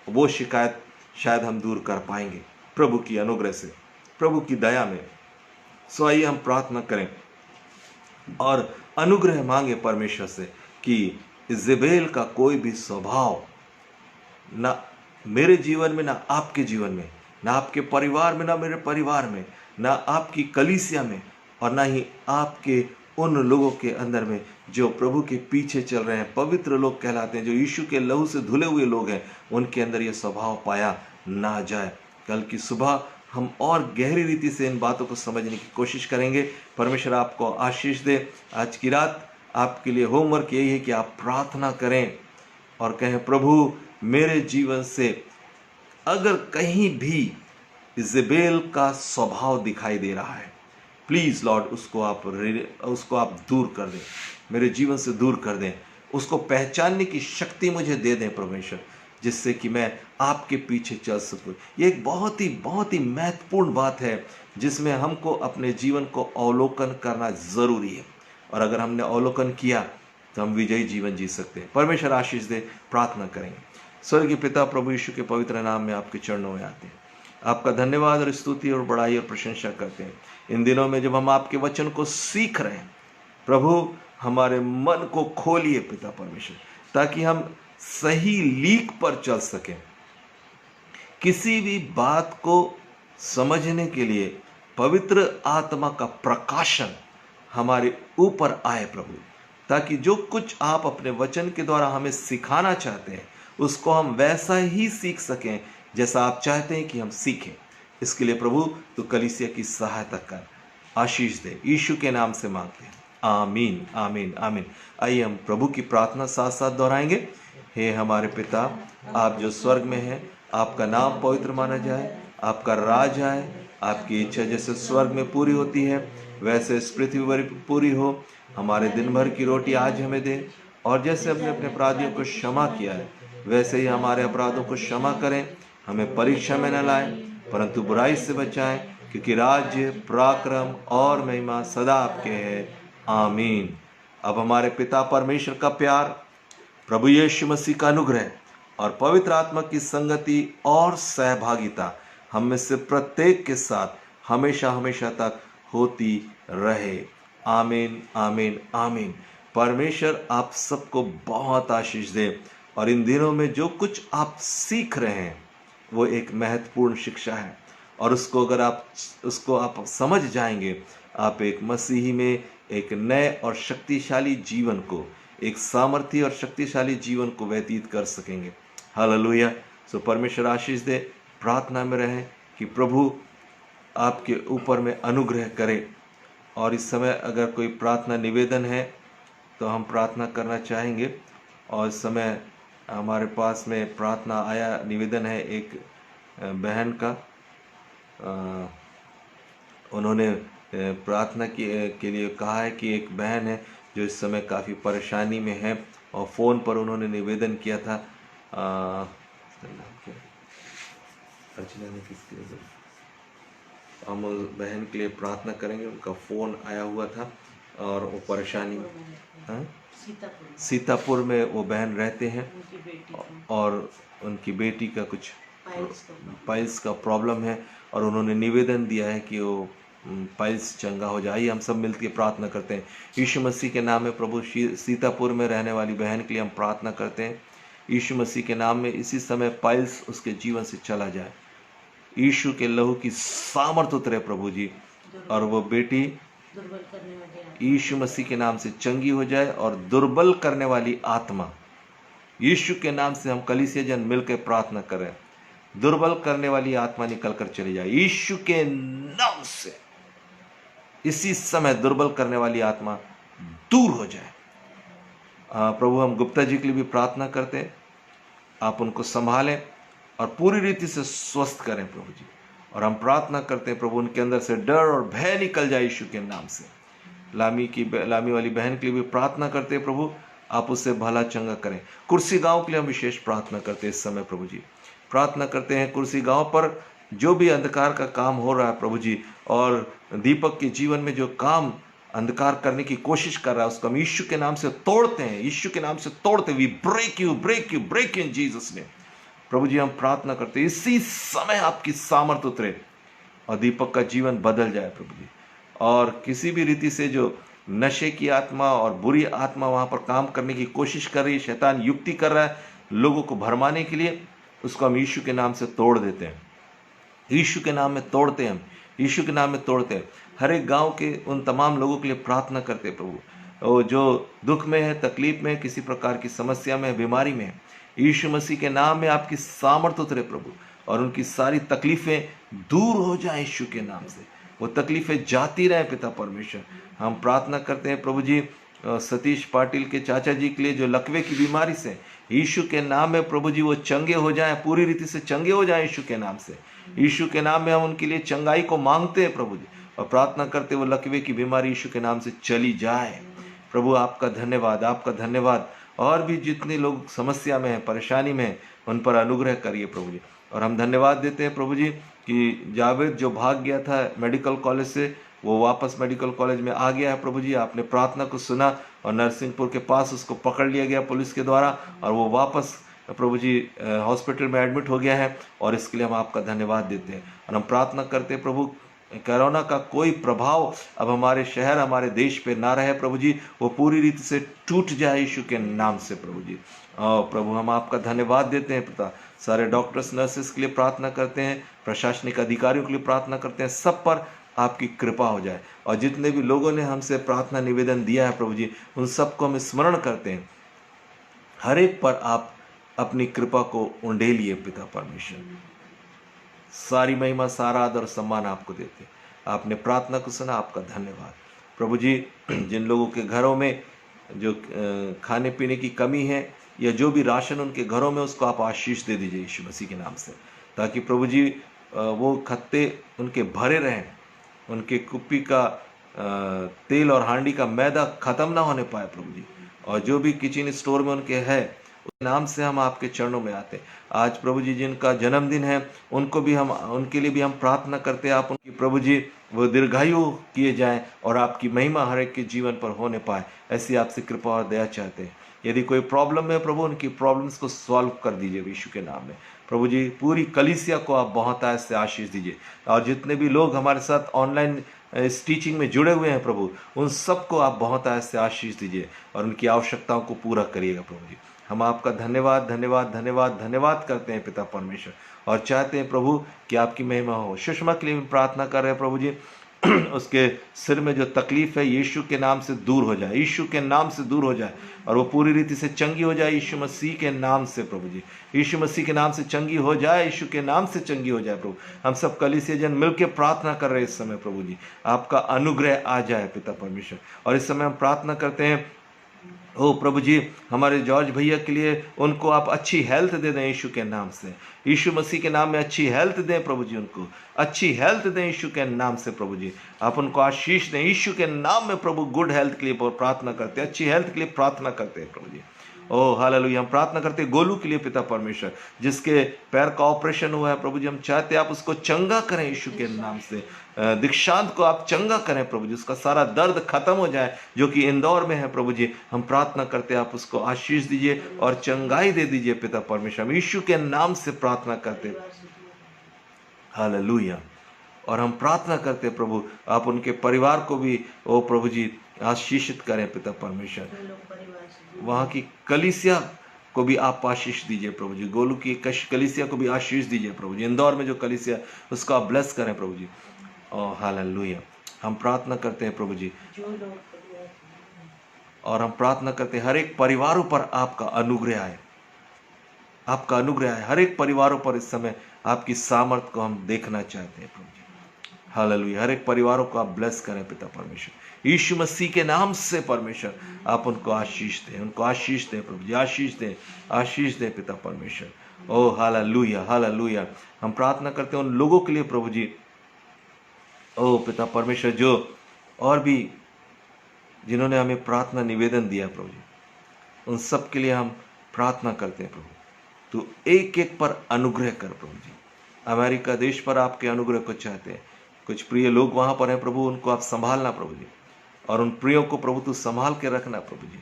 वो शिकायत शायद हम दूर कर पाएंगे प्रभु की अनुग्रह से, प्रभु की दया में। सो आइए हम प्रार्थना करें और अनुग्रह मांगे परमेश्वर से कि इजेबेल का कोई भी स्वभाव ना मेरे जीवन में, ना आपके जीवन में, ना आपके परिवार में, ना मेरे परिवार में, ना आपकी कलीसिया में, और ना ही आपके उन लोगों के अंदर में जो प्रभु के पीछे चल रहे हैं, पवित्र लोग कहलाते हैं, जो यीशु के लहू से धुले हुए लोग हैं, उनके अंदर ये स्वभाव पाया ना जाए। कल की सुबह हम और गहरी रीति से इन बातों को समझने की कोशिश करेंगे। परमेश्वर आपको आशीष दे। आज की रात आपके लिए होमवर्क यही है कि आप प्रार्थना करें और कहें, प्रभु मेरे जीवन से अगर कहीं भी इजेबेल का स्वभाव दिखाई दे रहा है, प्लीज़ लॉर्ड उसको आप दूर कर दें, मेरे जीवन से दूर कर दें। उसको पहचानने की शक्ति मुझे दे दें परमेश्वर, जिससे कि मैं आपके पीछे चल सकूं। ये एक बहुत ही महत्वपूर्ण बात है जिसमें हमको अपने जीवन को अवलोकन करना ज़रूरी है। और अगर हमने अवलोकन किया तो हम विजयी जीवन जी सकते हैं। परमेश्वर आशीष दे। प्रार्थना करेंगे। स्वर्गीय पिता, प्रभु यीशु के पवित्र नाम में आपके चरणों में आते हैं, आपका धन्यवाद और स्तुति और बड़ाई और प्रशंसा करते हैं। इन दिनों में जब हम आपके वचन को सीख रहे हैं, प्रभु हमारे मन को खोलिए पिता परमेश्वर, ताकि हम सही लीक पर चल सकें। किसी भी बात को समझने के लिए पवित्र आत्मा का प्रकाशन हमारे ऊपर आए प्रभु, ताकि जो कुछ आप अपने वचन के द्वारा हमें सिखाना चाहते हैं उसको हम वैसा ही सीख सकें जैसा आप चाहते हैं कि हम सीखें। इसके लिए प्रभु तो कलीसिया की सहायता कर, आशीष दे, यीशु के नाम से मांगते हैं, आमीन आमीन आमीन। आइए हम प्रभु की प्रार्थना साथ साथ दोहराएंगे। हे हमारे पिता, आप जो स्वर्ग में हैं, आपका नाम पवित्र माना जाए, आपका राज आए, आपकी इच्छा जैसे स्वर्ग में पूरी होती है वैसे इस पृथ्वी पर पूरी हो। हमारे दिन भर की रोटी आज हमें दे, और जैसे हमने अपने अपराधियों को क्षमा किया है वैसे ही हमारे अपराधों को क्षमा करें। हमें परीक्षा में न लाएं परंतु बुराई से बचाएं, क्योंकि राज्य, पराक्रम और महिमा सदा आपके हैं। आमीन। अब हमारे पिता परमेश्वर का प्यार, प्रभु यीशु मसीह का अनुग्रह और पवित्र आत्मा की संगति और सहभागिता हम में से प्रत्येक के साथ हमेशा हमेशा तक होती रहे। आमीन, आमीन, आमीन। परमेश्वर आप सबको बहुत आशीष दे, और इन दिनों में जो कुछ आप सीख रहे हैं वो एक महत्वपूर्ण शिक्षा है, और उसको आप समझ जाएंगे, आप एक मसीही में एक नए और शक्तिशाली जीवन को, एक सामर्थ्य और शक्तिशाली जीवन को व्यतीत कर सकेंगे। हालेलुया। सो परमेश्वर आशीष दे। प्रार्थना में रहें कि प्रभु आपके ऊपर में अनुग्रह करे। और इस समय अगर कोई प्रार्थना निवेदन है तो हम प्रार्थना करना चाहेंगे। और इस समय हमारे पास में प्रार्थना आया निवेदन है एक बहन का। उन्होंने प्रार्थना के लिए कहा है कि एक बहन है जो इस समय काफ़ी परेशानी में है, और फ़ोन पर उन्होंने निवेदन किया था। अर्चना ने किसके लिए, हम उस बहन के लिए प्रार्थना करेंगे। उनका फ़ोन आया हुआ था और वो परेशानी में, सीतापुर में वो बहन रहते हैं, और उनकी बेटी का कुछ पाइल्स का प्रॉब्लम है, और उन्होंने निवेदन दिया है कि वो पाइल्स चंगा हो जाए। हम सब मिलकर प्रार्थना करते हैं यीशु मसीह के नाम में। प्रभु सीतापुर में रहने वाली बहन के लिए हम प्रार्थना करते हैं यीशु मसीह के नाम में। इसी समय पाइल्स उसके जीवन से चला जाए, यीशु के लहू की सामर्थ उतरे प्रभु जी, और वो बेटी यीशु मसीह के नाम से चंगी हो जाए, और दुर्बल करने वाली आत्मा यीशु के नाम से हम कलीसिया जन मिलकर प्रार्थना करें, दुर्बल करने वाली आत्मा निकल कर चली जाए यीशु के नाम से। इसी समय दुर्बल करने वाली आत्मा दूर हो जाए। प्रभु हम गुप्ता जी के लिए भी प्रार्थना करते हैं, आप उनको संभालें और पूरी रीति से स्वस्थ करें प्रभु जी। और हम प्रार्थना करते हैं प्रभु उनके अंदर से डर और भय निकल जाए यीशु के नाम से। लामी वाली बहन के लिए भी प्रार्थना करते हैं प्रभु, आप उससे भला चंगा करें। कुर्सी गांव के लिए हम विशेष प्रार्थना करते हैं इस समय प्रभु जी। प्रार्थना करते हैं कुर्सी गांव पर जो भी अंधकार का काम हो रहा है प्रभु जी, और दीपक के जीवन में जो काम अंधकार करने की कोशिश कर रहा है उसको हम यीशु के नाम से तोड़ते हैं, यीशु के नाम से तोड़ते। We break you, break you, break you in Jesus name. प्रभु जी हम प्रार्थना करते हैं इसी समय आपकी सामर्थ उतरे और दीपक का जीवन बदल जाए प्रभु जी। और किसी भी रीति से जो नशे की आत्मा और बुरी आत्मा वहां पर काम करने की कोशिश कर रही है, शैतान युक्ति कर रहा है लोगों को भरमाने के लिए, उसको हम यीशु के नाम से तोड़ देते हैं, यीशु के नाम में तोड़ते हैं, हम यीशु के नाम में तोड़ते हैं। हर एक गांव के उन तमाम लोगों के लिए प्रार्थना करते हैं प्रभु, वो जो दुख में है, तकलीफ में है, किसी प्रकार की समस्या में है, बीमारी में है, यीशु मसीह के नाम में आपकी सामर्थ उतरे प्रभु, और उनकी सारी तकलीफें दूर हो जाए यीशु के नाम से, वो तकलीफें जाती रहे पिता परमेश्वर। हम प्रार्थना करते हैं प्रभु जी सतीश पाटिल के चाचा जी के लिए जो लकवे की बीमारी से, यीशु के नाम में प्रभु जी वो चंगे हो जाएं, पूरी रीति से चंगे हो जाएं यीशु के नाम से। यीशु के नाम में हम उनके लिए चंगाई को मांगते हैं प्रभु जी, और प्रार्थना करते वो लकवे की बीमारी यीशु के नाम से चली जाए। प्रभु आपका धन्यवाद, आपका धन्यवाद। और भी जितने लोग समस्या में हैं, परेशानी में हैं, उन पर अनुग्रह करिए प्रभु जी। और हम धन्यवाद देते हैं प्रभु जी कि जावेद जो भाग गया था मेडिकल कॉलेज से, वो वापस मेडिकल कॉलेज में आ गया है प्रभु जी। आपने प्रार्थना को सुना और नरसिंहपुर के पास उसको पकड़ लिया गया पुलिस के द्वारा, और वो वापस प्रभु जी हॉस्पिटल में एडमिट हो गया है, और इसके लिए हम आपका धन्यवाद देते हैं। और हम प्रार्थना करते हैं प्रभु कोरोना का कोई प्रभाव अब हमारे शहर, हमारे देश पे ना रहे प्रभु जी, वो पूरी रीति से टूट जाए यीशु के नाम से प्रभु जी। और प्रभु हम आपका धन्यवाद देते हैं पिता। सारे डॉक्टर्स, नर्सेस के लिए प्रार्थना करते हैं, प्रशासनिक अधिकारियों के लिए प्रार्थना करते हैं, सब पर आपकी कृपा हो जाए। और जितने भी लोगों ने हमसे प्रार्थना निवेदन दिया है प्रभु जी, उन सबको हम स्मरण करते हैं, हर एक पर आप अपनी कृपा को उंडेलिए पिता परमेश्वर। सारी महिमा, सारा आदर और सम्मान आपको देते हैं। आपने प्रार्थना को सुना, आपका धन्यवाद प्रभु जी। जिन लोगों के घरों में जो खाने पीने की कमी है, या जो भी राशन उनके घरों में, उसको आप आशीष दे दीजिए यीशु मसीह के नाम से, ताकि प्रभु जी वो खत्ते उनके भरे रहें, उनके कुप्पी का तेल और हांडी का मैदा खत्म ना होने पाए प्रभु जी। और जो भी किचन स्टोर में उनके है, उस नाम से हम आपके चरणों में आते हैं। आज प्रभु जी जिनका जन्मदिन है, उनको भी हम, उनके लिए भी हम प्रार्थना करते हैं, आप उनकी प्रभु जी वो दीर्घायु किए जाएं और आपकी महिमा हर एक के जीवन पर होने पाए, ऐसी आपसे कृपा और दया चाहते हैं। यदि कोई प्रॉब्लम है प्रभु, उनकी प्रॉब्लम्स को सॉल्व कर दीजिए यीशु के नाम में। प्रभु जी पूरी कलीसिया को आप बहुत ऐसे आशीष दीजिए, और जितने भी लोग हमारे साथ ऑनलाइन इस टीचिंग में जुड़े हुए हैं प्रभु, उन सबको आप बहुत ऐसे आशीष दीजिए और उनकी आवश्यकताओं को पूरा करिएगा प्रभु जी। हम आपका धन्यवाद धन्यवाद धन्यवाद धन्यवाद करते हैं पिता परमेश्वर, और चाहते हैं प्रभु कि आपकी महिमा हो। सुषमा के लिए प्रार्थना कर रहे हैं प्रभु जी, उसके सिर में जो तकलीफ है यीशु के नाम से दूर हो जाए, यीशु के नाम से दूर हो जाए, और वो पूरी रीति से चंगी हो जाए यीशु मसीह के नाम से प्रभु जी। यीशु मसीह के नाम से चंगी हो जाए, यीशु के नाम से चंगी हो जाए प्रभु। हम सब कलीसिया जन मिलकर प्रार्थना कर रहे हैं इस समय प्रभु जी, आपका अनुग्रह आ जाए पिता परमेश्वर। और इस समय हम प्रार्थना करते हैं ओ प्रभु जी, हमारे जॉर्ज भैया के लिए, उनको आप अच्छी हेल्थ दे दें यीशु के नाम से, यीशु मसीह के नाम में अच्छी हेल्थ दें प्रभु जी, उनको अच्छी हेल्थ दें यीशु के नाम से प्रभु जी। आप उनको आशीष दें यीशु के नाम में प्रभु। गुड हेल्थ के लिए प्रार्थना करते हैं, अच्छी हेल्थ के लिए प्रार्थना करते हैं प्रभु जी। ओ हालेलुया। हम प्रार्थना करते हैं गोलू के लिए पिता परमेश्वर, जिसके पैर का ऑपरेशन हुआ है प्रभु जी, हम चाहते हैं आप उसको चंगा करें यीशु के नाम से। दीक्षांत को आप चंगा करें प्रभु जी, उसका सारा दर्द खत्म हो जाए जो कि इंदौर में है प्रभु जी। हम प्रार्थना करते हैं आप उसको आशीष दीजिए और चंगाई दे दीजिए पिता परमेश्वर। हम यीशु के नाम से प्रार्थना करते हैं, हालेलुया। और हम प्रार्थना करते हैं प्रभु, आप उनके परिवार को भी ओ प्रभु जी आशीषित करें पिता परमेश्वर। वहाँ की कलीसिया को भी आप आशीष दीजिए प्रभु जी, गोलू की कलीसिया को भी आशीष दीजिए प्रभु जी। इंदौर में जो कलीसिया, उसको आप ब्लेस करें प्रभु जी। ओ हालेलुया। हम प्रार्थना करते हैं प्रभु जी, और हम प्रार्थना करते हैं हर एक परिवारों पर आपका अनुग्रह आए, आपका अनुग्रह आए हर एक परिवारों पर। इस समय आपकी सामर्थ को हम देखना चाहते हैं प्रभु जी, हालेलुया। हर एक परिवारों को आप ब्लेस करें पिता परमेश्वर, यीशु मसीह के नाम से परमेश्वर। आप उनको आशीष दें, उनको आशीष दें प्रभु जी, आशीष दें, आशीष दें पिता परमेश्वर। ओ हालेलुया हालेलुया। हम प्रार्थना करते हैं उन लोगों के लिए प्रभु जी, ओ पिता परमेश्वर, जो और भी जिन्होंने हमें प्रार्थना निवेदन दिया प्रभु जी, उन सब के लिए हम प्रार्थना करते हैं प्रभु। तो एक एक पर अनुग्रह कर प्रभु जी। अमेरिका देश पर आपके अनुग्रह को चाहते हैं, कुछ प्रिय लोग वहाँ पर हैं प्रभु, उनको आप संभालना प्रभु जी, और उन प्रियों को प्रभु तू संभाल के रखना प्रभु जी।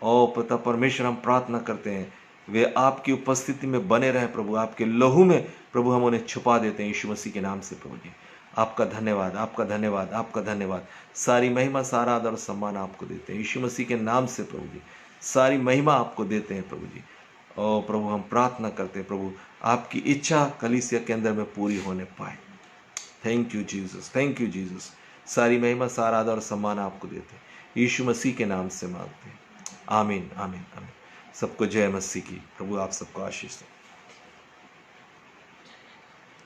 ओ पिता परमेश्वर, हम प्रार्थना करते हैं वे आपकी उपस्थिति में बने रहें प्रभु, आपके लहू में प्रभु हम उन्हें छुपा देते हैं यीशु मसीह के नाम से प्रभु जी। आपका धन्यवाद, आपका धन्यवाद, आपका धन्यवाद। सारी महिमा, सारा आदर और सम्मान आपको देते हैं यीशु मसीह के नाम से प्रभु जी। सारी महिमा आपको देते हैं प्रभु जी। ओ प्रभु, हम प्रार्थना करते हैं प्रभु, आपकी इच्छा कलीसिया के अंदर में पूरी होने पाए। Thank you Jesus, thank you Jesus. सारी महिमा, सारा आदर और सम्मान आपको देते हैं यीशु मसीह के नाम से मांगते हैं, आमीन आमीन आमीन। सबको जय मसीह की। प्रभु आप सबको आशीष दे।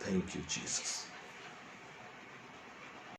Thank you Jesus.